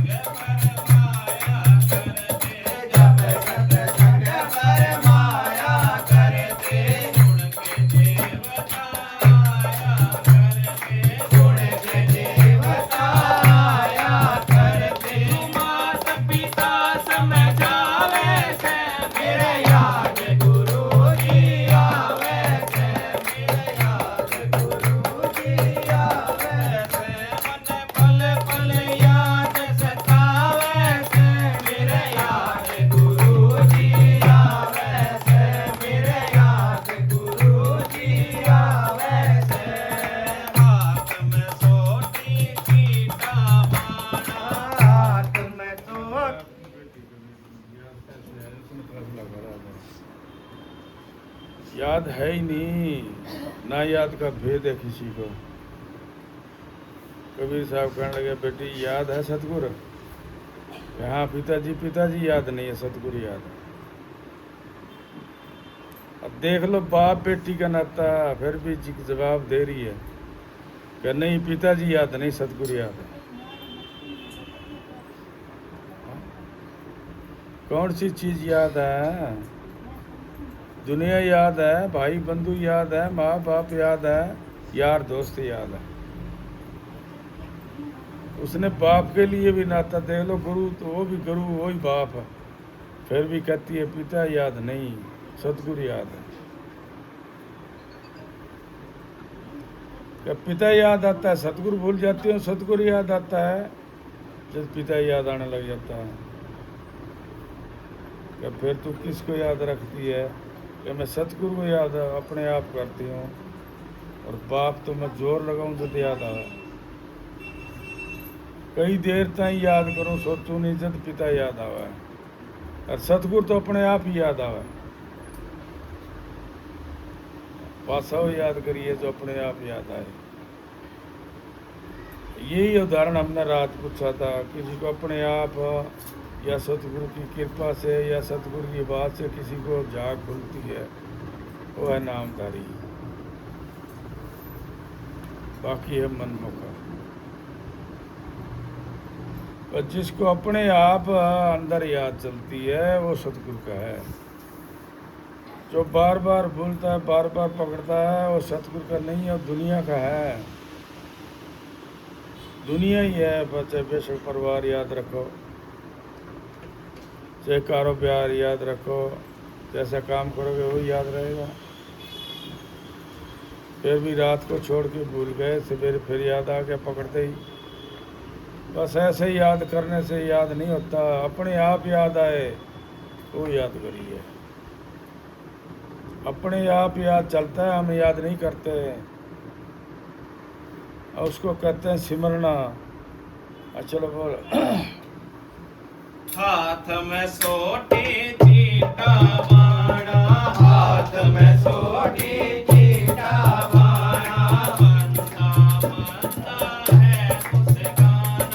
जब सत्संग फरमाया करते, जब सत्संग फरमाया करते, गुण के देवता आया करते। मात पिता समझावे से, मेरे याद गुरु जी आवे से, मेरे याद गुरु जी आवे से। मन पल पल याद सतावे से, मेरे याद गुरु जी आवे से, मेरे याद गुरु जी आवे से। हाथ में सोटी कीटा माना, हाथ में सोट याद है ही नहीं, ना याद का भेद है किसी को। कबीर साहब कहने लगे बेटी याद है सतगुरु? हाँ पिताजी याद नहीं है, सतगुरु याद है। अब देख लो बाप बेटी का नाता, फिर भी जवाब दे रही है कि नहीं पिताजी याद नहीं, सतगुरु याद है। कौन सी चीज याद है? दुनिया याद है, भाई बंधु याद है, माँ बाप याद है, यार दोस्त याद है। उसने बाप के लिए भी नाता देख लो, गुरु तो वो भी गुरु वही बाप है, फिर भी कहती है पिता याद नहीं, सतगुरु याद है। जब पिता याद आता है सतगुरु भूल जाती है, सतगुरु याद आता है जब पिता याद आने लग जाता है। कि फिर तू किसको याद रखती है? कि मैं सतगुरु को याद अपने आप करती हूँ, और बाप तो मैं जोर लगाऊं तो याद आवे। कई देर तक याद करो सोचू नहीं जब पिता याद आवे, और सतगुरु तो अपने आप ही याद आवे। पासा वो याद करिए जो अपने आप याद आए। यही उदाहरण हमने रात पूछा था, किसी को अपने आप या सतगुरु की कृपा से या सतगुरु की बात से किसी को झाग खुलती है, वो है नामधारी, बाकी है मनमुख। और जिसको अपने आप अंदर याद चलती है वो सतगुरु का है। जो बार बार भूलता है, बार बार पकड़ता है, वो सतगुरु का नहीं है, दुनिया का है। दुनिया ही है, बच्चे बेशक परिवार याद रखो, चाहे कारोबार याद रखो, जैसा काम करोगे वो याद रहेगा। फिर भी रात को छोड़ के भूल गए, सवेरे फिर याद आ गया पकड़ते ही। बस ऐसे ही याद करने से याद नहीं होता, अपने आप याद आए वो याद करिए। अपने आप याद चलता है, हम याद नहीं करते, और उसको कहते हैं सिमरना। चलो बोल। हाथ में सोटी चीटा बाणा, हाथ में सोटी चीटा बाणा, बंदा बंदा है मुस्काना,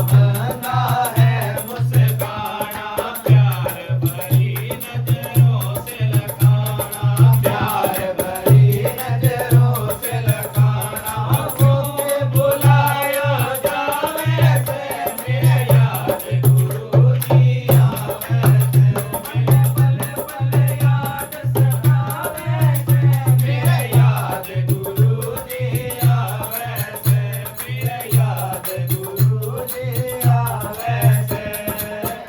बंदा है मुस्काना, प्यार भरी नजरों से लगाना, प्यार भरी नजरों से लगाना। होके बुलाया जावे से मेरे याद गुरु जी आवे से, पल पल याद सतावे से मेरे याद गुरु जी आवे से, मेरे याद गुरु जी आवे से।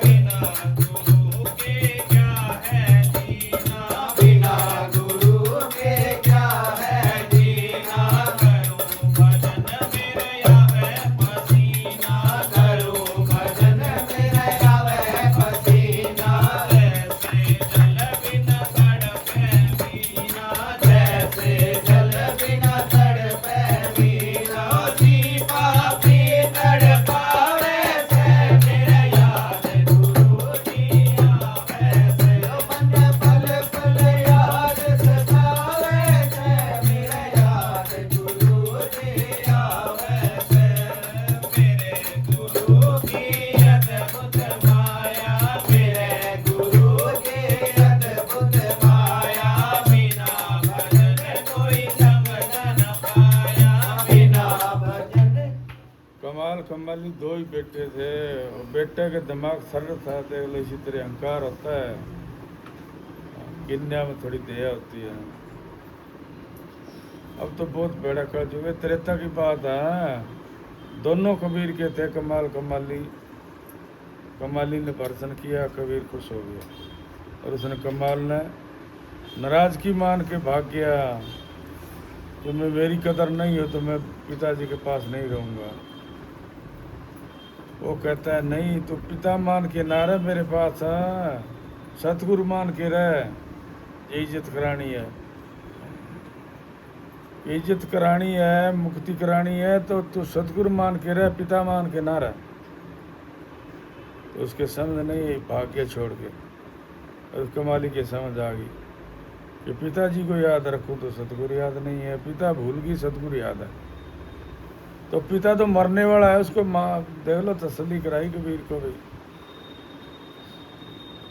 बिना गुरु के क्या है जीना, बिना गुरु के क्या है जीना, करूं भजन मेरे आवे पसीना, करूं भजन मेरे आवे पसीना, जैसे जल बिना तड़पे मीना, जैसे जल बिना तड़पे मीना। जी पापी तड़पावे से मेरे याद गुरु जी आवे से, मन पल पल याद सतावे से मेरे याद गुरु जी आवे से। मेरे गुरु की अद्भुत माया, मेरे गुरु की अद्भुत माया, बिना भजन कोई समझ न पाया, बिना भजन। कमाल कमाली दो ही बेटे थे, और बेटे के दिमाग सरल था, देख लो इसी तरह अहंकार होता है, गिनने में थोड़ी दया होती है। अब तो बहुत बड़ा कर चुके, त्रेता की बात है। दोनों कबीर के थे, कमाल कमाली। कमाली ने भर्सन किया, कबीर खुश हो गया, और उसने कमाल ने नाराजगी मान के भाग गया कि मैं मेरी कदर नहीं हो तो मैं पिताजी के पास नहीं रहूँगा। वो कहता है नहीं, तू पिता मान के ना रह मेरे पास, सतगुरु मान के रह, ये इज्जत करानी है। इज्जत करानी है, मुक्ति करानी है, तो तू सतगुरु मान के रह, पिता मान के ना रह। तो उसके समझ नहीं, भाग्य छोड़ के, और कमाली के समझ आ गई कि पिताजी को याद रखूं तो सतगुरु याद नहीं है, पिता भूल गई सतगुरु याद है। तो पिता तो मरने वाला है, उसको माँ देख लो तसल्ली कराई कबीर को भी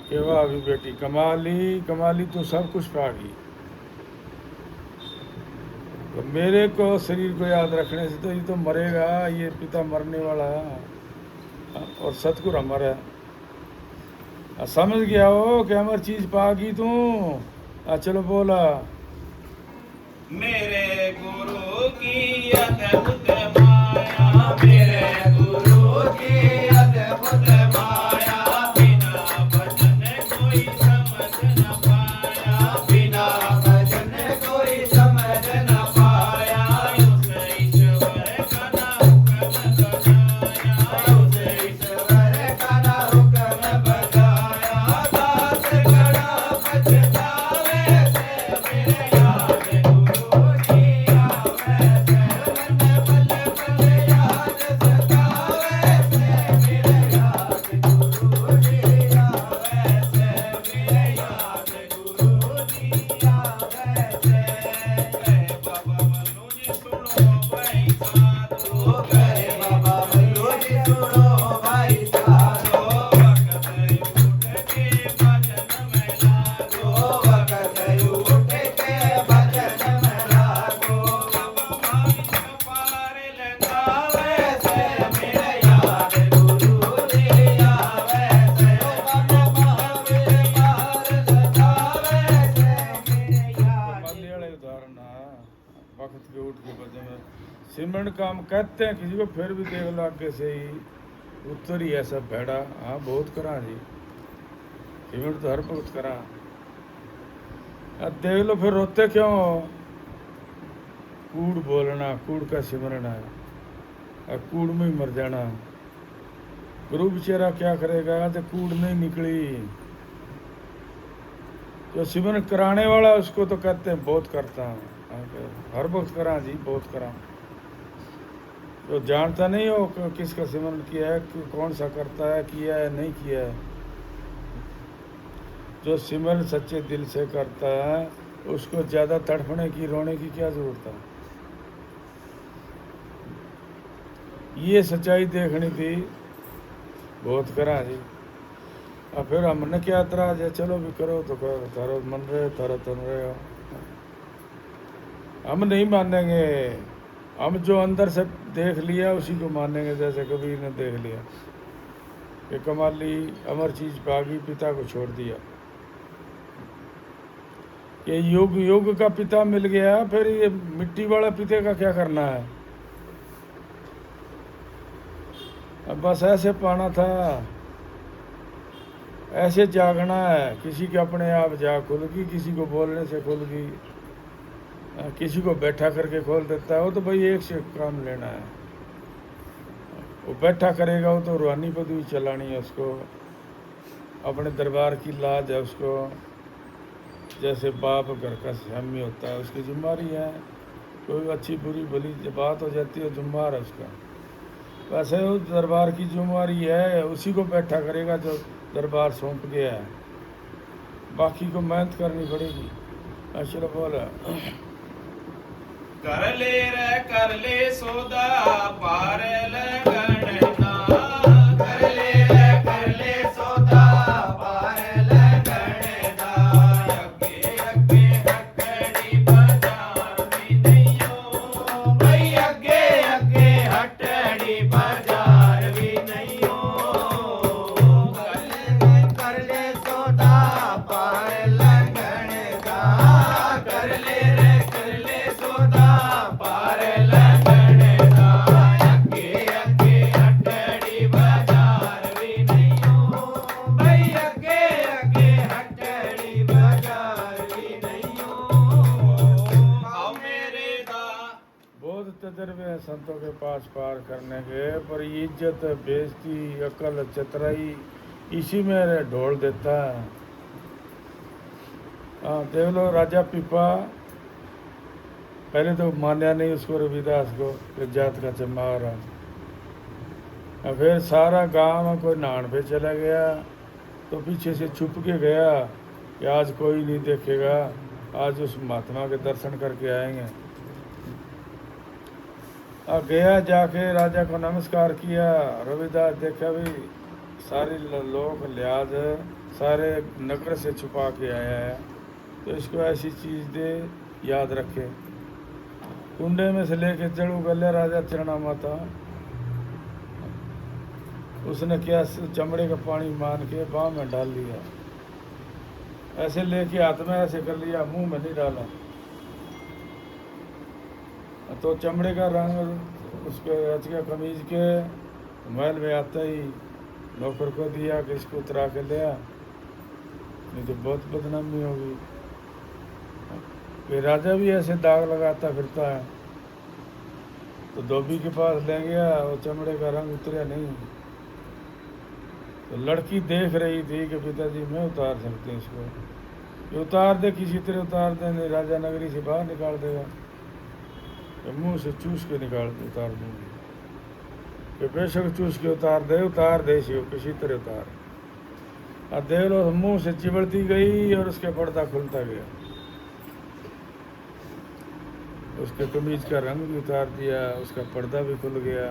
कि वाह अभी बेटी कमाली कमाली तू सब कुछ पा गई, तो मेरे को शरीर को याद रखने से तो ये तो मरेगा, ये पिता मरने वाला है, और सतगुरु हमारा है। समझ गया हो कि हमारी चीज पा गई तू। चलो बोला। मेरे गुरु की अद्भुत माया, मेरे सिमरन का हम कहते हैं किसी को, फिर भी देख लो आगे से ही उत्तर ही ऐसा भेड़ा। हाँ बहुत करा जी, सिमरन तो हर वक्त करा। अब देख लो फिर रोते क्यों हो? कूड़ बोलना, कूड़ का सिमरन है, और कूड़ में ही मर जाना। गुरु बेचारा क्या करेगा जब कूड़ नहीं निकली। जो सिमरन कराने वाला उसको तो कहते हैं बहुत करता हूँ, हर वक्त करा जी, बहुत करा। जो जानता नहीं हो किसका सिमरन किया है, कौन सा करता है, किया है नहीं किया है। जो सिमरन सच्चे दिल से करता है उसको ज़्यादा तड़पने की, रोने की क्या जरूरत है। ये सच्चाई देखनी थी, बहुत करा जी। और फिर हमने क्या एतराज है, चलो भी करो तो करो, तारो मन रहे तारो तन रहे हो। हम नहीं मानेंगे, हम जो अंदर से देख लिया उसी को मानेंगे। जैसे कबीर ने देख लिया कि कमाली अमर चीज पागी, पिता को छोड़ दिया। ये युग युग का पिता मिल गया, फिर ये मिट्टी वाला पिता का क्या करना है। अब बस ऐसे पाना था, ऐसे जागना है। किसी के अपने आप जाग खुलगी, किसी को बोलने से खुलगी, किसी को बैठा करके खोल देता है। वो तो भाई एक से काम लेना है। वो बैठा करेगा, वो तो रूहानी पदवी चलानी है उसको, अपने दरबार की लाज है उसको। जैसे बाप घर का स्वामी होता है, उसकी जिम्मेदारी है। कोई अच्छी बुरी भली बात हो जाती है, जिम्मेदार है उसका। वैसे उस दरबार की जिम्मेदारी है, उसी को बैठा करेगा जो दरबार सौंप गया है। बाकी को मेहनत करनी पड़ेगी। चलो बोला, कर ले सौदा पार लगन ना। कर ले सौदा पार लगन दा। अगे अगे हटड़ी बाजार भी नहीं हो। भाई अगे अगे हटड़ी बाजार भी नहीं हो। कर ले सौदा पार लगन दा। कर ले सौदा पार लगन दा। अगे अगे हटड़ी बाजार भी नहीं हो। भाई अगे अगे हटड़ी बाजार भी नहीं हो। आओ मेरे दा बहुत तजर्बे हैं संतों के पास पार करने के, पर इज्जत बेइज्जती अकल चतराई इसी में ढोल देता है। हाँ देख लो राजा पिपा, पहले तो मान्या नहीं उसको, रविदास को, कि जात का चमार है। और फिर सारा गांव कोई नहान पे चला गया तो पीछे से छुप के गया कि आज कोई नहीं देखेगा, आज उस महात्मा के दर्शन करके आएंगे। और गया, जाके राजा को नमस्कार किया। रविदास देखा भी सारे लोग लिहाज सारे नगर से छुपा के आया है, तो इसको ऐसी चीज़ दे याद रखे। कुंडे में से लेके चढ़ू गले राजा चरणा माता, उसने क्या चमड़े का पानी मान के बाँह में डाल लिया, ऐसे लेके हाथ में ऐसे कर लिया, मुंह में नहीं डाला। तो चमड़े का रंग उस पर रच गया कमीज के। महल में आता ही नौकर को दिया कि इसको उतरा के ले आ, नहीं तो बहुत बदनामी होगी। फिर राजा भी ऐसे दाग लगाता फिरता है, तो धोबी के पास ले गया, वो चमड़े का रंग उतरा नहीं। तो लड़की देख रही थी कि पिताजी मैं उतार सकती हूँ इसको, ये उतार दे, किसी तरह उतार दे, नहीं राजा नगरी से बाहर निकाल देगा, तो मुंह से चूस के उतार दूंगी। कि बेशक चूस के उतार दे इसी को किसी तरह उतार। अब देख लो मुंह से चिबड़ती गई और उसके पर्दा खुलता गया, उसके कमीज का रंग भी उतार दिया, उसका पर्दा भी खुल गया।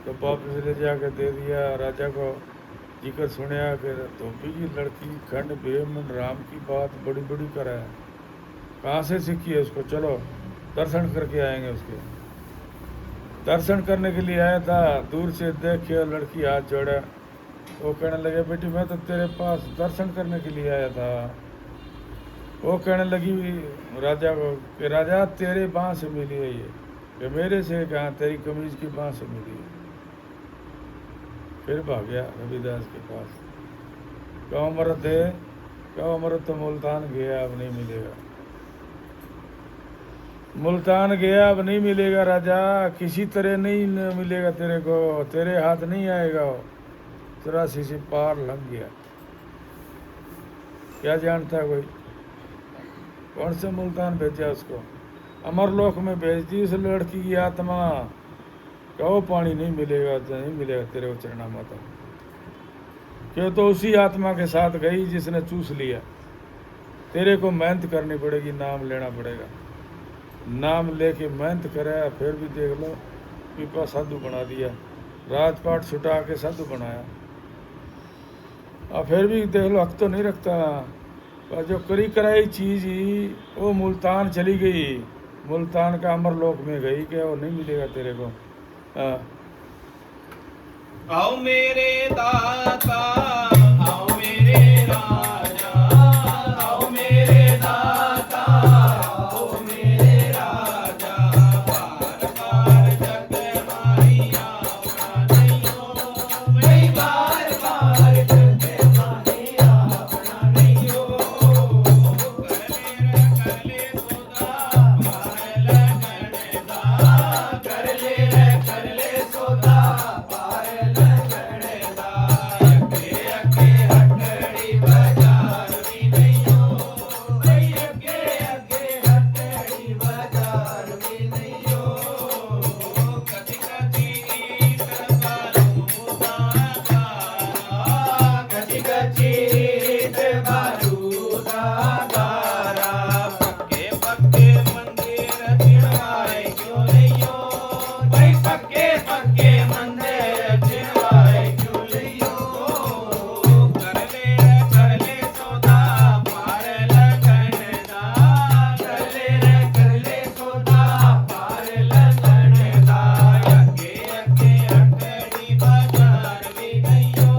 तो वापस ले जाकर दे दिया। राजा को जिक्र सुनया कि धोबी की लड़की खंड बेमन राम की बात बड़ी बड़ी करा है, कहाँ से सीखी है उसको, चलो दर्शन करके आएंगे। उसके दर्शन करने के लिए आया था, दूर से देख के लड़की हाथ जोड़ा। वो कहने लगे बेटी मैं तो तेरे पास दर्शन करने के लिए आया था। वो कहने लगी राजा को कि राजा तेरे बाँह से मिली है ये, कि मेरे से कहाँ, तेरी कमीज की बांह से मिली। फिर भाग गया रविदास के पास। कहो अमृत है, कहो अमृत तो मुल्तान गया, अब नहीं मिलेगा। मुल्तान गया, अब नहीं मिलेगा राजा, किसी तरह नहीं मिलेगा तेरे को, तेरे हाथ नहीं आएगा। 84 से पार लग गया। क्या जानता है कोई? कौन से मुल्तान भेजा उसको? अमरलोक में भेज दी उस लड़की की आत्मा। कहो पानी नहीं मिलेगा, तो नहीं मिलेगा तेरे को चरना माता। क्यों? तो उसी आत्मा के साथ गई जिसने चूस लिया। तेरे को मेहनत करनी पड़ेगी, नाम लेना पड़ेगा। नाम लेके मेहनत करे, फिर भी देख लो पीपा साधु बना दिया, राजपाट छुटा के साधु बनाया। और फिर भी देख लो हक तो नहीं रखता। पर जो करी कराई चीज़ ही वो मुल्तान चली गई, मुल्तान का अमरलोक में गई। क्या वो नहीं मिलेगा तेरे को? आओ मेरे दाता, आओ मेरे राजा, आओ मेरे दाता, आओ मेरे राजा। बार बार जग माही अपना नहीं हो, भाई बार बार जग माही अपना नहीं हो। कर ले सौदा पार लगने दा, कर ले सौदा पार लगने दा। अगे अगे हटड़ी बाजार भी नहीं हो, भाई अगे अगे हटड़ी बाजार भी नहीं हो। कदी कदी ईट बारूदा गारा, कदी कदी ईट बारूदा गारा। पक्के पक्के मंदिर चिड़वाए क्यों नहीं हो, भाई पक्के पक्के मंदिर चिड़वाए क्यों नहीं हो। कर ले सौदा पार लगने दा, कर ले सौदा पार लगने दा। अगे अगे हटड़ी बाजार भी नहीं हो,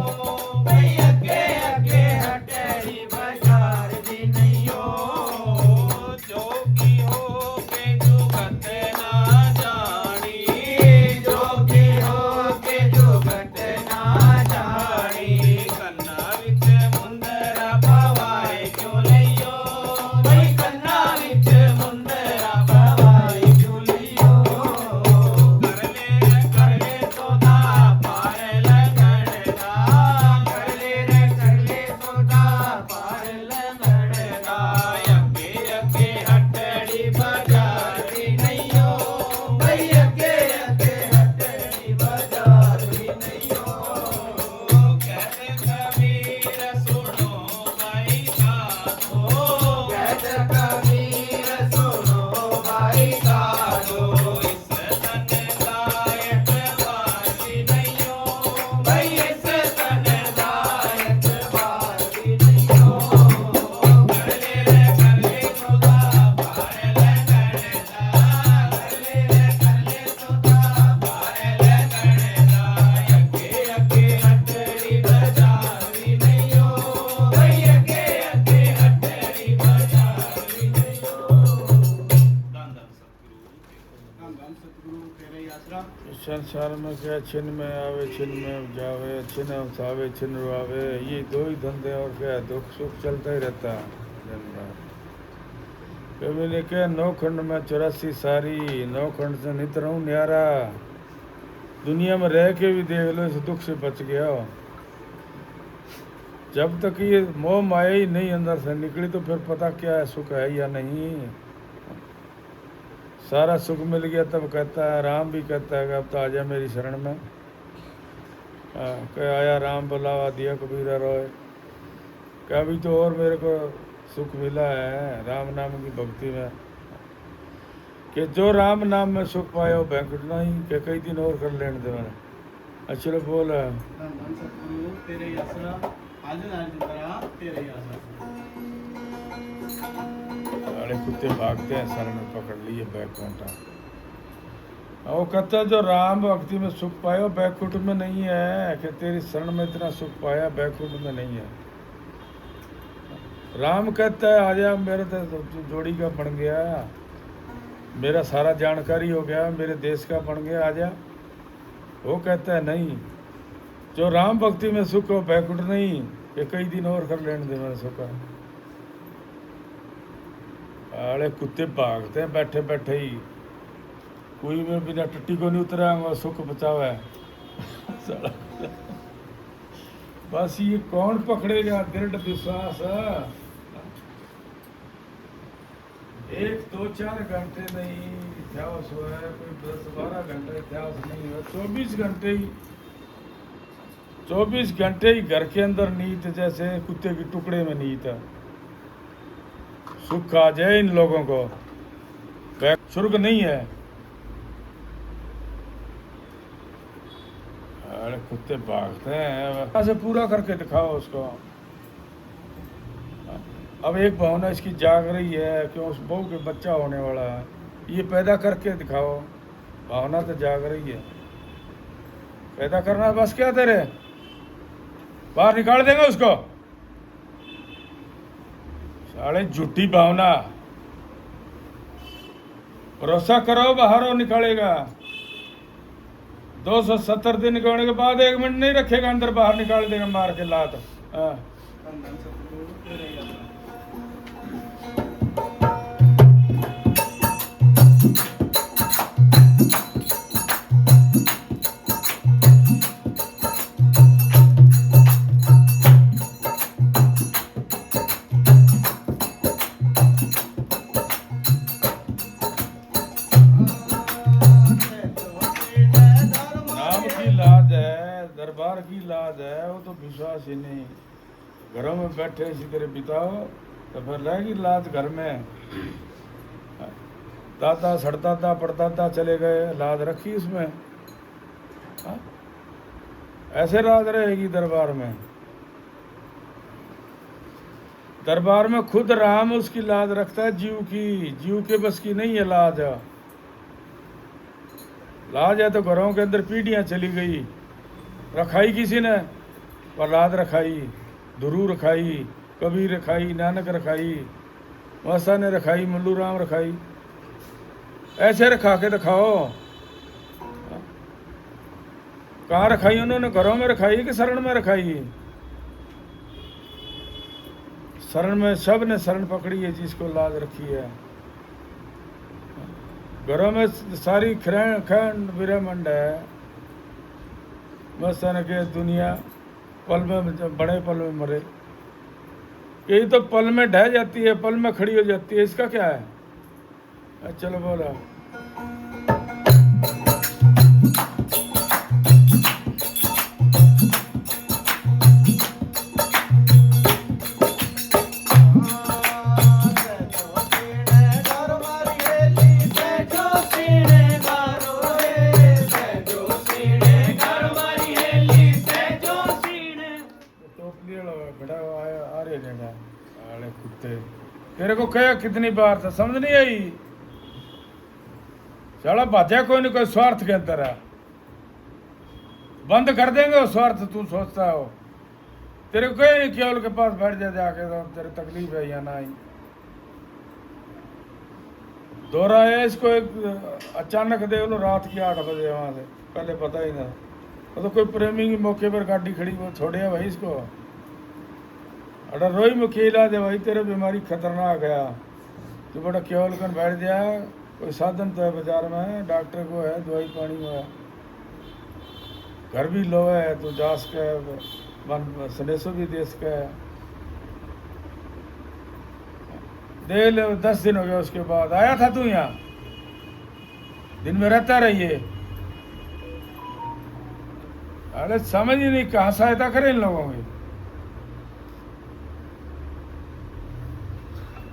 भाई अगे अगे हटड़ी बाजार भी नहीं हो। जोगी हो के जुगत ना जानी, जोगी हो के जुगत ना जानी। कन्ना विच मुंदरा पवाए क्यों नहीं हो, भाई कन्ना विच मुंदरा पवाए क्यों नहीं हो। कर ले सौदा पार लगने दा, कर ले सौदा पार लगने दा। अगे अगे हटड़ी बाजार भी नहीं हो, भाई अगे अगे हटड़ी बाजार भी नहीं हो। कहते कबीर सुनो भाई साधो, कहते कबीर सुनो भाई साधो। इस तन का एतबार भी नहीं हो, भाई इस तन का एतबार भी नहीं हो। कर ले सौदा पार लगने दा, कर ले सौदा पार लगने दा। अगे अगे हटड़ी बाजार भी नहीं हो, भाई अगे अगे हटड़ी बाजार भी नहीं हो। धन धन सतगुरु तेरा ही आसरा। इस संसार में क्या छिन्न में आवे, छिन्न में जावे, छिन्न उठावे, छिन्न रुआवे, ये दो ही धंधे। और क्या दुख सुख चलता ही रहता दिन रात। कभी ने क्या नौखंड में 84 सारी, नौखंड से नित रहूं न्यारा। दुनिया में रह के भी देख लो, इस दुख से बच गया हो। जब तक ये मोह माया ही नहीं अंदर से निकली तो फिर पता क्या है सुख है या नहीं। सारा सुख मिल गया तब कहता है, राम भी कहता है कि अब तो आजा मेरी शरण में। कह आया राम बुलावा दिया कबीरा रोए। क्या अभी तो और मेरे को सुख मिला है राम नाम की भक्ति में, कि जो राम नाम में सुख पाया वो बैंकुट नहीं, कि कई दिन और कर लेने दे मैंने। अच्छा बोल धन धन सतगुरु तेरे ही आसरा। आज जिंदा तेरे ही आसरा। सारे कुत्ते भागते हैं, सर में पकड़ लिए बैकुंठा। वो कहता है जो राम भक्ति में सुख पाया वो बैकुंठ में नहीं है, कि तेरी शरण में इतना सुख पाया बैकुंठ में नहीं है। राम कहता है आजा मेरे तो जोड़ी का बन गया, मेरा सारा जानकारी हो गया, मेरे देश का बन गया, आ जा। वो कहता है नहीं, जो राम भक्ति में सुख हो बैकुंठ नहीं, ये कई दिन और कर लेने दे मेरे सुख। अरे कुत्ते भागते हैं बैठे बैठे ही, कोई में बिना टट्टी को नहीं उतरा वो सुख बचावा है। बस ये कौन पकड़ेगा दृढ़ विश्वास। एक दो चार घंटे नहीं इतिहास हुआ है, कोई 10-12 घंटे इतिहास नहीं हुआ, 24 घंटे ही 24 घंटे ही घर के अंदर नीत जैसे कुत्ते की टुकड़े में नीत है। सुख आ जाए इन लोगों को, स्वर्ग नहीं है। अरे कुत्ते भागते हैं, ऐसे पूरा करके दिखाओ उसको। अब एक भावना इसकी जाग रही है कि उस बहू के बच्चा होने वाला है, ये पैदा करके दिखाओ। भावना तो जाग रही है, पैदा करना बस क्या तेरे, बाहर निकाल देंगे उसको। साले झूठी भावना, भरोसा करो बाहर वो निकालेगा। 270 दिन होने के बाद 1 मिनट नहीं रखेगा अंदर, बाहर निकाल देगा मार के लात। दरबार की लाज है, वो तो विश्वास ही नहीं। घरों में बैठे इसी तरह बिताओ तो फिर रहेगी लाज घर में। दादा सड़दादा पड़दादा चले गए, लाज रखी उसमें। ऐसे लाज रहेगी दरबार में। दरबार में खुद राम उसकी लाज रखता है, जीव की, जीव के बस की नहीं है लाज। लाज है तो घरों के अंदर पीढ़ियां चली गई, रखाई किसी ने, प्रहलाद रखाई, ध्रुव रखाई, कबीर रखाई, नानक रखाई, मसा ने रखाई, मल्लू राम रखाई। ऐसे रखा के दिखाओ। कहाँ रखाई उन्होंने, घरों में रखाई कि शरण में रखाई? शरण में, सब ने शरण पकड़ी है जिसको लाज रखी है। घरों में सारी खंड विरमंड है। मस्तान के दुनिया पल में, बड़े पल में मरे। यही तो पल में ढह जाती है, पल में खड़ी हो जाती है, इसका क्या है? चलो बोला। तेरे को कहा कितनी बार था, समझ नहीं आई? साला बाजा कोई नहीं, कोई स्वार्थ के अंदर है। बंद कर देंगे वो स्वार्थ, तू सोचता हो। तेरे को कहे नहीं केवल के पास बैठ जा जाके, तो तेरे तकलीफ है या नहीं। दौरा है इसको, एक अचानक देख लो रात की 8 बजे वहां से, पहले पता ही ना। तो कोई प्रेमी के मौके पर गाड़ी खड़ी, वो छोड़े है भाई इसको। अरे रोई मुखी इलाज है भाई, तेरे बीमारी खतरनाक है। तू बड़ा केवल कर बैठ जाए, कोई साधन तो है बाजार में, डॉक्टर को है, दवाई पानी में है, घर भी लो है, तू जास के मन सनेसो भी देश का है। देख ले 10 दिन हो गया, उसके बाद आया था तू यहाँ, दिन में रहता रहिए। अरे समझ ही नहीं, कहाँ सहायता करे इन लोगों की।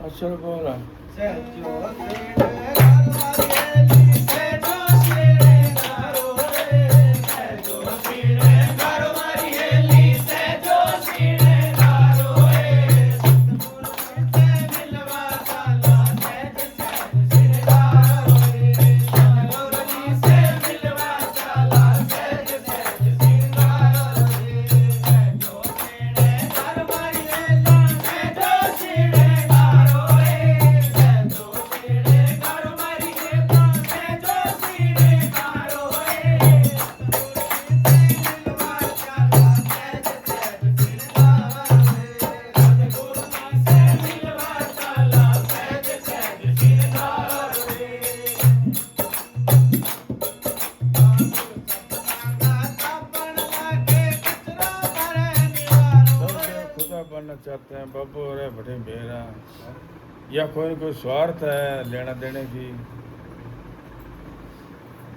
अच्छा बोला ऊंचा बनना चाहते हैं बाबू अरे बड़े मेरा, या कोई कोई स्वार्थ है लेना देने की।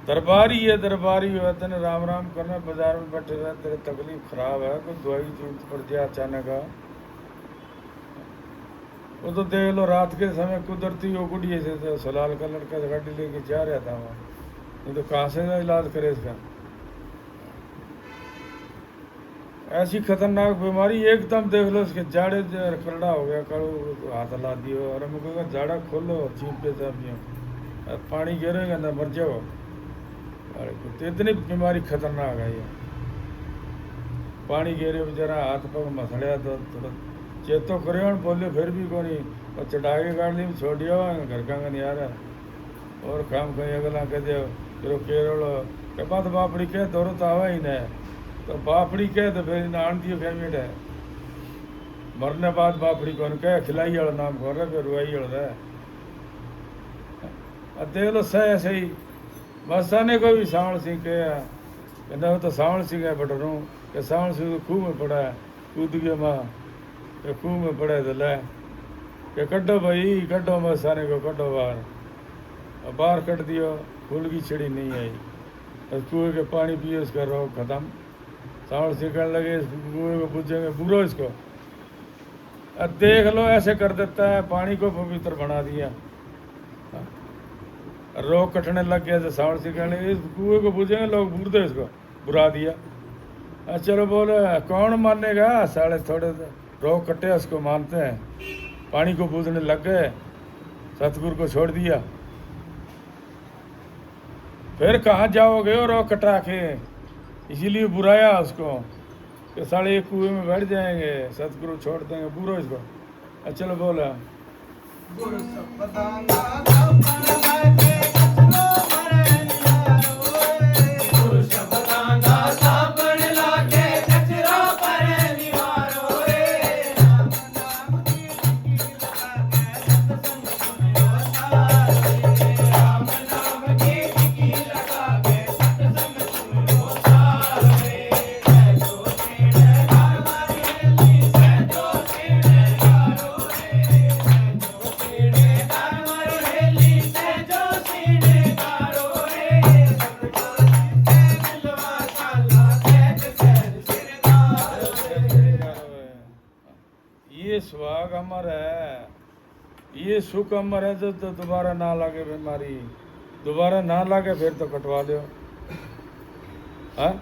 दरबारी है, दरबारी हो तेने राम राम करना, बाजार में बैठे रहे, तेरे तकलीफ खराब है, कोई दवाई की जरूरत पड़ जाए अचानक, वो तो देख लो रात के समय कुदरती वो गुड़िए से तो सलाल का लड़का गाड़ी लेके जा रहा था वहाँ, नहीं तो कहाँ से इलाज करे इसका। ऐसी खतरनाक बीमारी एकदम देख लो, इसके जाड़े करड़ा हो गया, कड़ो हाथ ला दियो, और हमको कहा जाड़ा खोलो चीप पे सब पानी गिरेगा ना मर जाओ। अरे तो इतनी बीमारी खतरनाक है ये, पानी गिरे बेचारा हाथ पग मसड़िया तो थोड़ा चेतो करे बोले फिर भी कोनी, और चढ़ा के गाड़ी में छोड़ दिया घर का नहीं आ रहा, और काम कहीं अगला कह दे फिर केरल के बाद बापड़ी कह दौड़ो तो आवा ही नहीं, तो बापड़ी कह तो फिर आन दियो फैमिट है, मरने बाद बापड़ी कौन कह खिलाई वाला नाम कौन रहा, फिर रुआई वाला है। देख लो सही ऐसे ही मस्ताने को भी सावण सिंह कह न तो सावण सिंह है बटरू के सावण सिंह तो खूह में पड़ा है, कूद गया माँ के खूह में पड़े तो ले के कड्डो भाई कड्डो, मस्ताने को कड्डो बाहर, और बाहर कट दियो, फूल की छिड़ी नहीं आई, बस कुएं के पानी पियो इसका रोग खत्म। सावण सिंह कहने लगे इस कुएं को पूछेंगे बुरो इसको, अब देख लो ऐसे कर देता है, पानी को पवित्र बना दिया, रोग कटने लग गया। तो सावण सिंह कहने इस कुएं को पूछेंगे लोग बूढ़ दो इसको, बुरा दिया। चलो बोले कौन मानेगा, साढ़े थोड़े रोग कटे उसको मानते हैं, पानी को पूछने लग गए, सतगुरु को छोड़ दिया, फिर कहाँ जाओगे और रोग कटा के, इसीलिए बुराया उसको कि साढ़े एक कुएं में बैठ जाएंगे, सतगुरु छोड़ देंगे बुरो इसको। चलो बोला गुरु सपदाना सपन के कचरो मरे नियारो रे, गुरु सपदाना सपन लागे कचरो परे निवारो रे, राम नाम की टिकी लगा के सत्संग सुनियो सारे, राम नाम की टिकी लगा के सत्संग सुनियो सारे, जो तेरे घर वाली से जो तेरे यारो रे, ये सुहाग अमर है, ये सुख अमर है, जो तो दोबारा ना लागे बीमारी, दोबारा ना लागे फिर तो कटवा दो। हाँ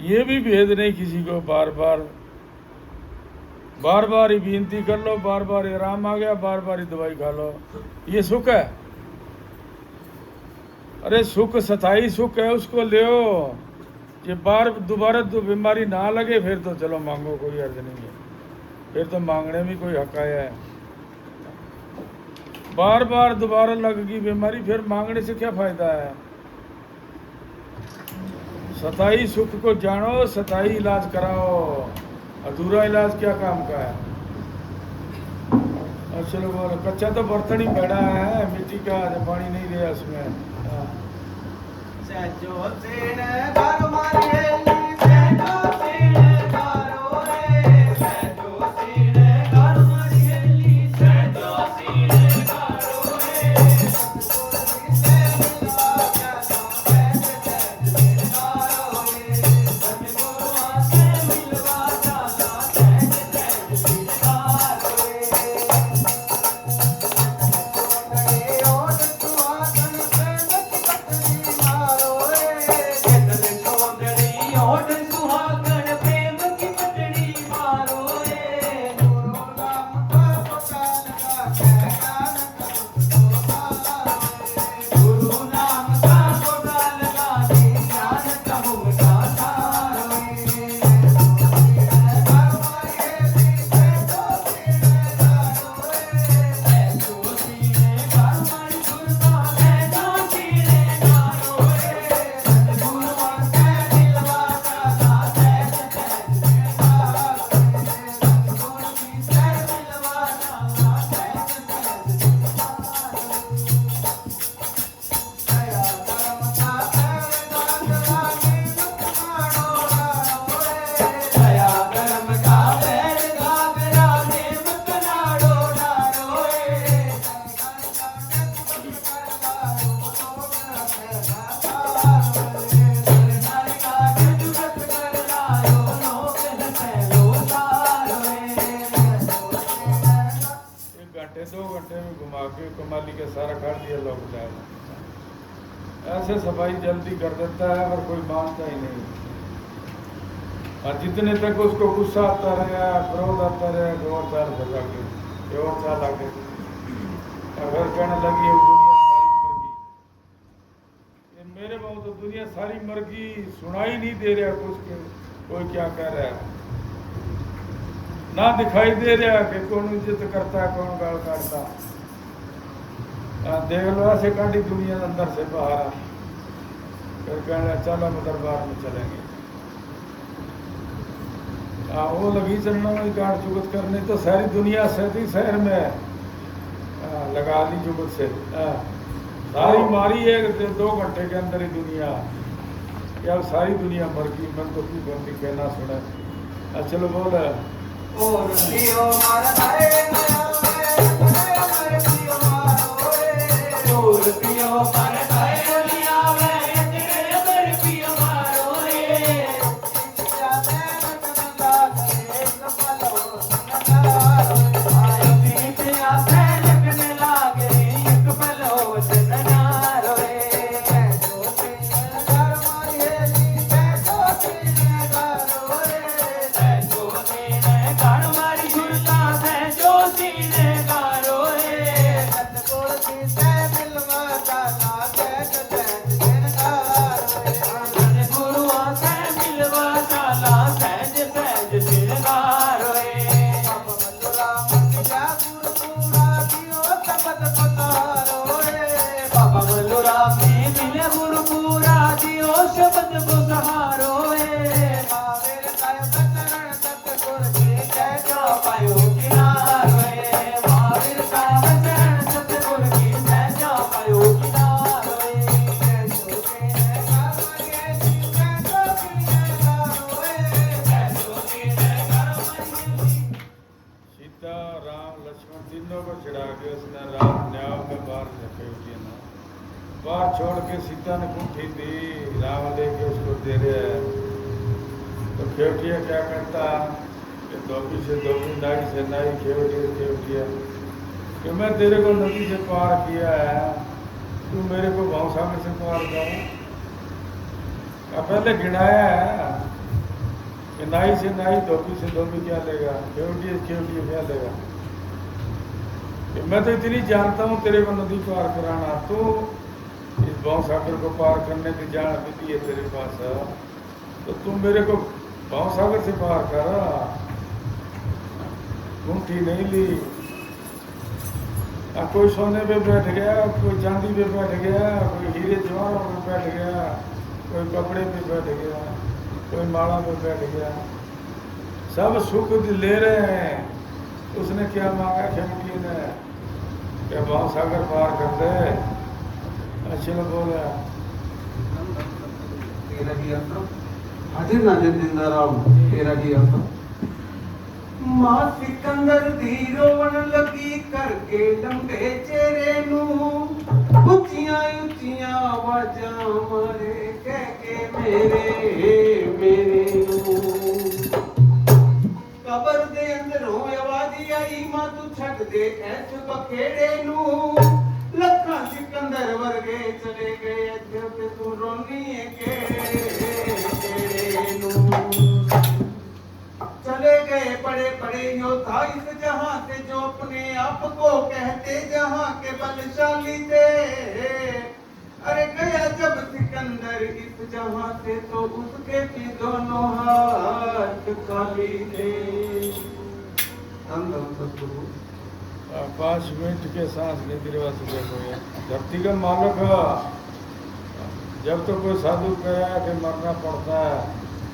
ये भी भेद नहीं किसी को, बार बार ही विनती कर लो, बार बार आराम आ गया, बार बार ही दवाई खा लो, ये सुख है। अरे सुख सताई सुख है, उसको ले ये बार दोबारा बीमारी ना लगे फिर तो चलो मांगो, कोई अर्ज नहीं है, फिर तो मांगने में कोई हक आया है। बार बार दोबारा लगेगी बीमारी, फिर मांगने से क्या फायदा है। सताई सुख को जानो, सताई इलाज कराओ, अधूरा इलाज क्या काम का है। और चलो बोलो कच्चा तो बर्तन ही बड़ा है मिट्टी का, पानी नहीं दिया उसमें। जो तेरे घर मारे जो तेरे घरो रे, जो तेरे घर मारे जो तेरे घरो रे, से मिलवा जानो तेरे घरो रे, सतगुरु से मिलवा जानो तेरे घरो रे, ओट तुआ कन से कतरी मारो रे, केतले छोड़ड़ी 2 घंटे में घुमा के कमाली के सारा काट दिया लोग जाए। ऐसे सफाई जल्दी कर देता है पर कोई मानता ही नहीं। और जितने तक उसको गुस्सा आता रहेगा, क्रोध आता रहेगा, 2 साल भगा के 2 साल आगे अगर कहने लगी दुनिया सारी मर गई, ये मेरे बाबू तो दुनिया सारी मर गई, सुनाई नहीं दे रहा कुछ के कोई क्या कह रहा है, ना दिखाई दे रहा कि कौन इज्जत करता है कौन गाल काटता। देख लो ऐसे काटी दुनिया अंदर से बाहर। फिर कहने चलो हम दरबार में चलेंगे। वो लगी चलना में गाड़ जुगत करने तो सारी दुनिया सहती शहर में लगा दी जुगत से। सारी मारी है 2 घंटे के अंदर ही दुनिया। क्या सारी दुनिया मर गई, मन तो की बंदी कहना सुना। चलो बोल और लियो मारा है और पियो मारा है लिया वे तेरे पर पियो मारो रे जाने बंदा करे कपलो नगारो आयो बीच आसे लगने लागे कपलो नगारो रे जो तेरे घर मारे जी बैठो तेरे गारो रे जो तेरे घर मारी झुरता है जो सीने गारो रे सतगुर की से मिलवा जाना बैठ बैठ दिन गारो रे गुरुआ से मिलवा जाना सहज सहज दिन गारो रे बाबा मंदुरा मंदिरा गुरु पूरा दियो सबद पुकारो रे बाबा मंदुरा में मिले गुरु पूरा दियो शब्द पुकारो रे मावेर काय बचरण सतगुर के जय जो पायो किनारो रे मावेर काय बचरण सतगुर की जय जो पायो किनारो रे जय जो के गावे जी जय जो के गारो रे जय जो के गारो रे सीता राम लक्ष्मण तीनों को चढ़ा के उसने राम न्याय में बाहर रखे हुए ना बाहर छोड़ के सीता ने कुंठी दी। राम लेके उसको दे रहे हैं तो खेवटिया क्या करता कि धोबी से धोबी नाई से नाई खेवटिया से खेवटिया कि मैं तेरे को नदी से पार किया है, तू मेरे को भावसागर से पार कर। पहले गिनाया है कि नाई से नाई धोबी से धोबी क्या लेगा, खेवटिया से खेवटिया क्या लेगा। कि मैं तो इतनी जानता हूँ तेरे को नदी पार कराना, तो इस भावसागर को पार करने की जान विधि है तेरे पास, तो तुम मेरे को भावसागर से पार करा। गुंठी नहीं ली। कोई सोने पे बैठ गया, कोई चांदी पे बैठ गया, कोई हीरे जवाहरों पे बैठ गया, कोई कपड़े पे बैठ गया, कोई माला पे बैठ गया, सब सुख ले रहे हैं। उसने क्या मांगा खेमटी ने कि भावसागर पार कर दे। अच्छे बोला तेरा ही अर्थ हाजिर नाजिर जिंदा राम तेरा ही अर्थ मां सिकंदर दी रोवन लगी करके लंबे चेहरे नू ਉੱਚੀਆਂ ਉੱਚੀਆਂ ਆਵਾਜ਼ਾਂ ਮਾਰੇ ਕਹਿ ਕੇ ਮੇਰੇ ਮੇਰੇ ਨੂੰ ਕਬਰ ਦੇ ਅੰਦਰੋਂ ਆਵਾਜ਼ ਆਈ ਮਾਂ ਤੂੰ ਛੱਡ ਦੇ ਐਸ ਬਖੇੜੇ ਨੂੰ ਲੱਖਾਂ ਸਿਕੰਦਰ ਵਰਗੇ ਚਲੇ ਗਏ ਇੱਥੇ ਤੇ ਤੂੰ ਰੋਨੀ ਏ ਕਿਹੜੇ ਨੂੰ चले गए बड़े बड़े योद्धा इस जहां से जो अपने आप को कहते जहां के बलशाली थे। अरे गया जब सिकंदर इस जहां से तो उसके भी दोनों हाथ खाली थे। 5 मिनट के सांस लेते रहे देखो ये धरती का मालक जब तो कोई साधु कहा कि मरना पड़ता है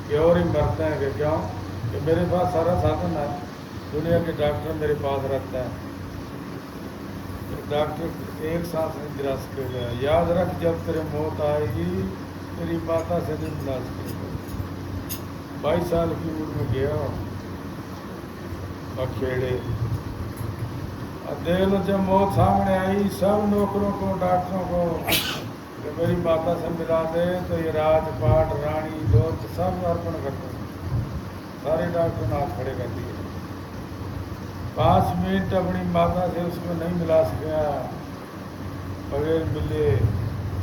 कि और ही मरते हैं कि क्यों कि मेरे पास सारा साधन है, दुनिया के डॉक्टर मेरे पास रहता है। डॉक्टर एक सांस नहीं दिला सकेगा। याद रख जब तेरे मौत आएगी तेरी माता से नहीं मिला सकेगा। 22 साल की उम्र में गया बखेड़े। देख लो जब मौत सामने आई सब नौकरों को डॉक्टरों को कि मेरी माता से मिला दे तो ये राजपाट रानी दोस्त सब अर्पण करते हैं। सारे डॉक्टर ने हाथ खड़े कर दिए। 5 मिनट अपनी माता से उसको नहीं मिला सका, बगैर मिले।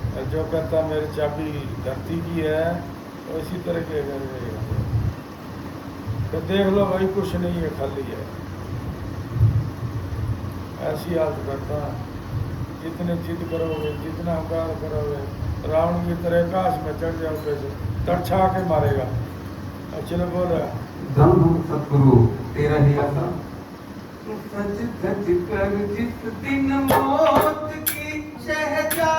और जो कहता मेरी चाबी धरती की है, तो इसी तरह के घर रहेगा। तो देख लो भाई, कुछ नहीं है, खाली है। ऐसी हालत करता, जितने जिद करोगे, जितना अहंकार करोगे, रावण की तरह काश में चढ़ जाओ, कैसे तड़छा के मारेगा। और चलो बोल धन सतगुरु तेरा ही आसा। सच सच कर जिस दिन मौत की शहजादी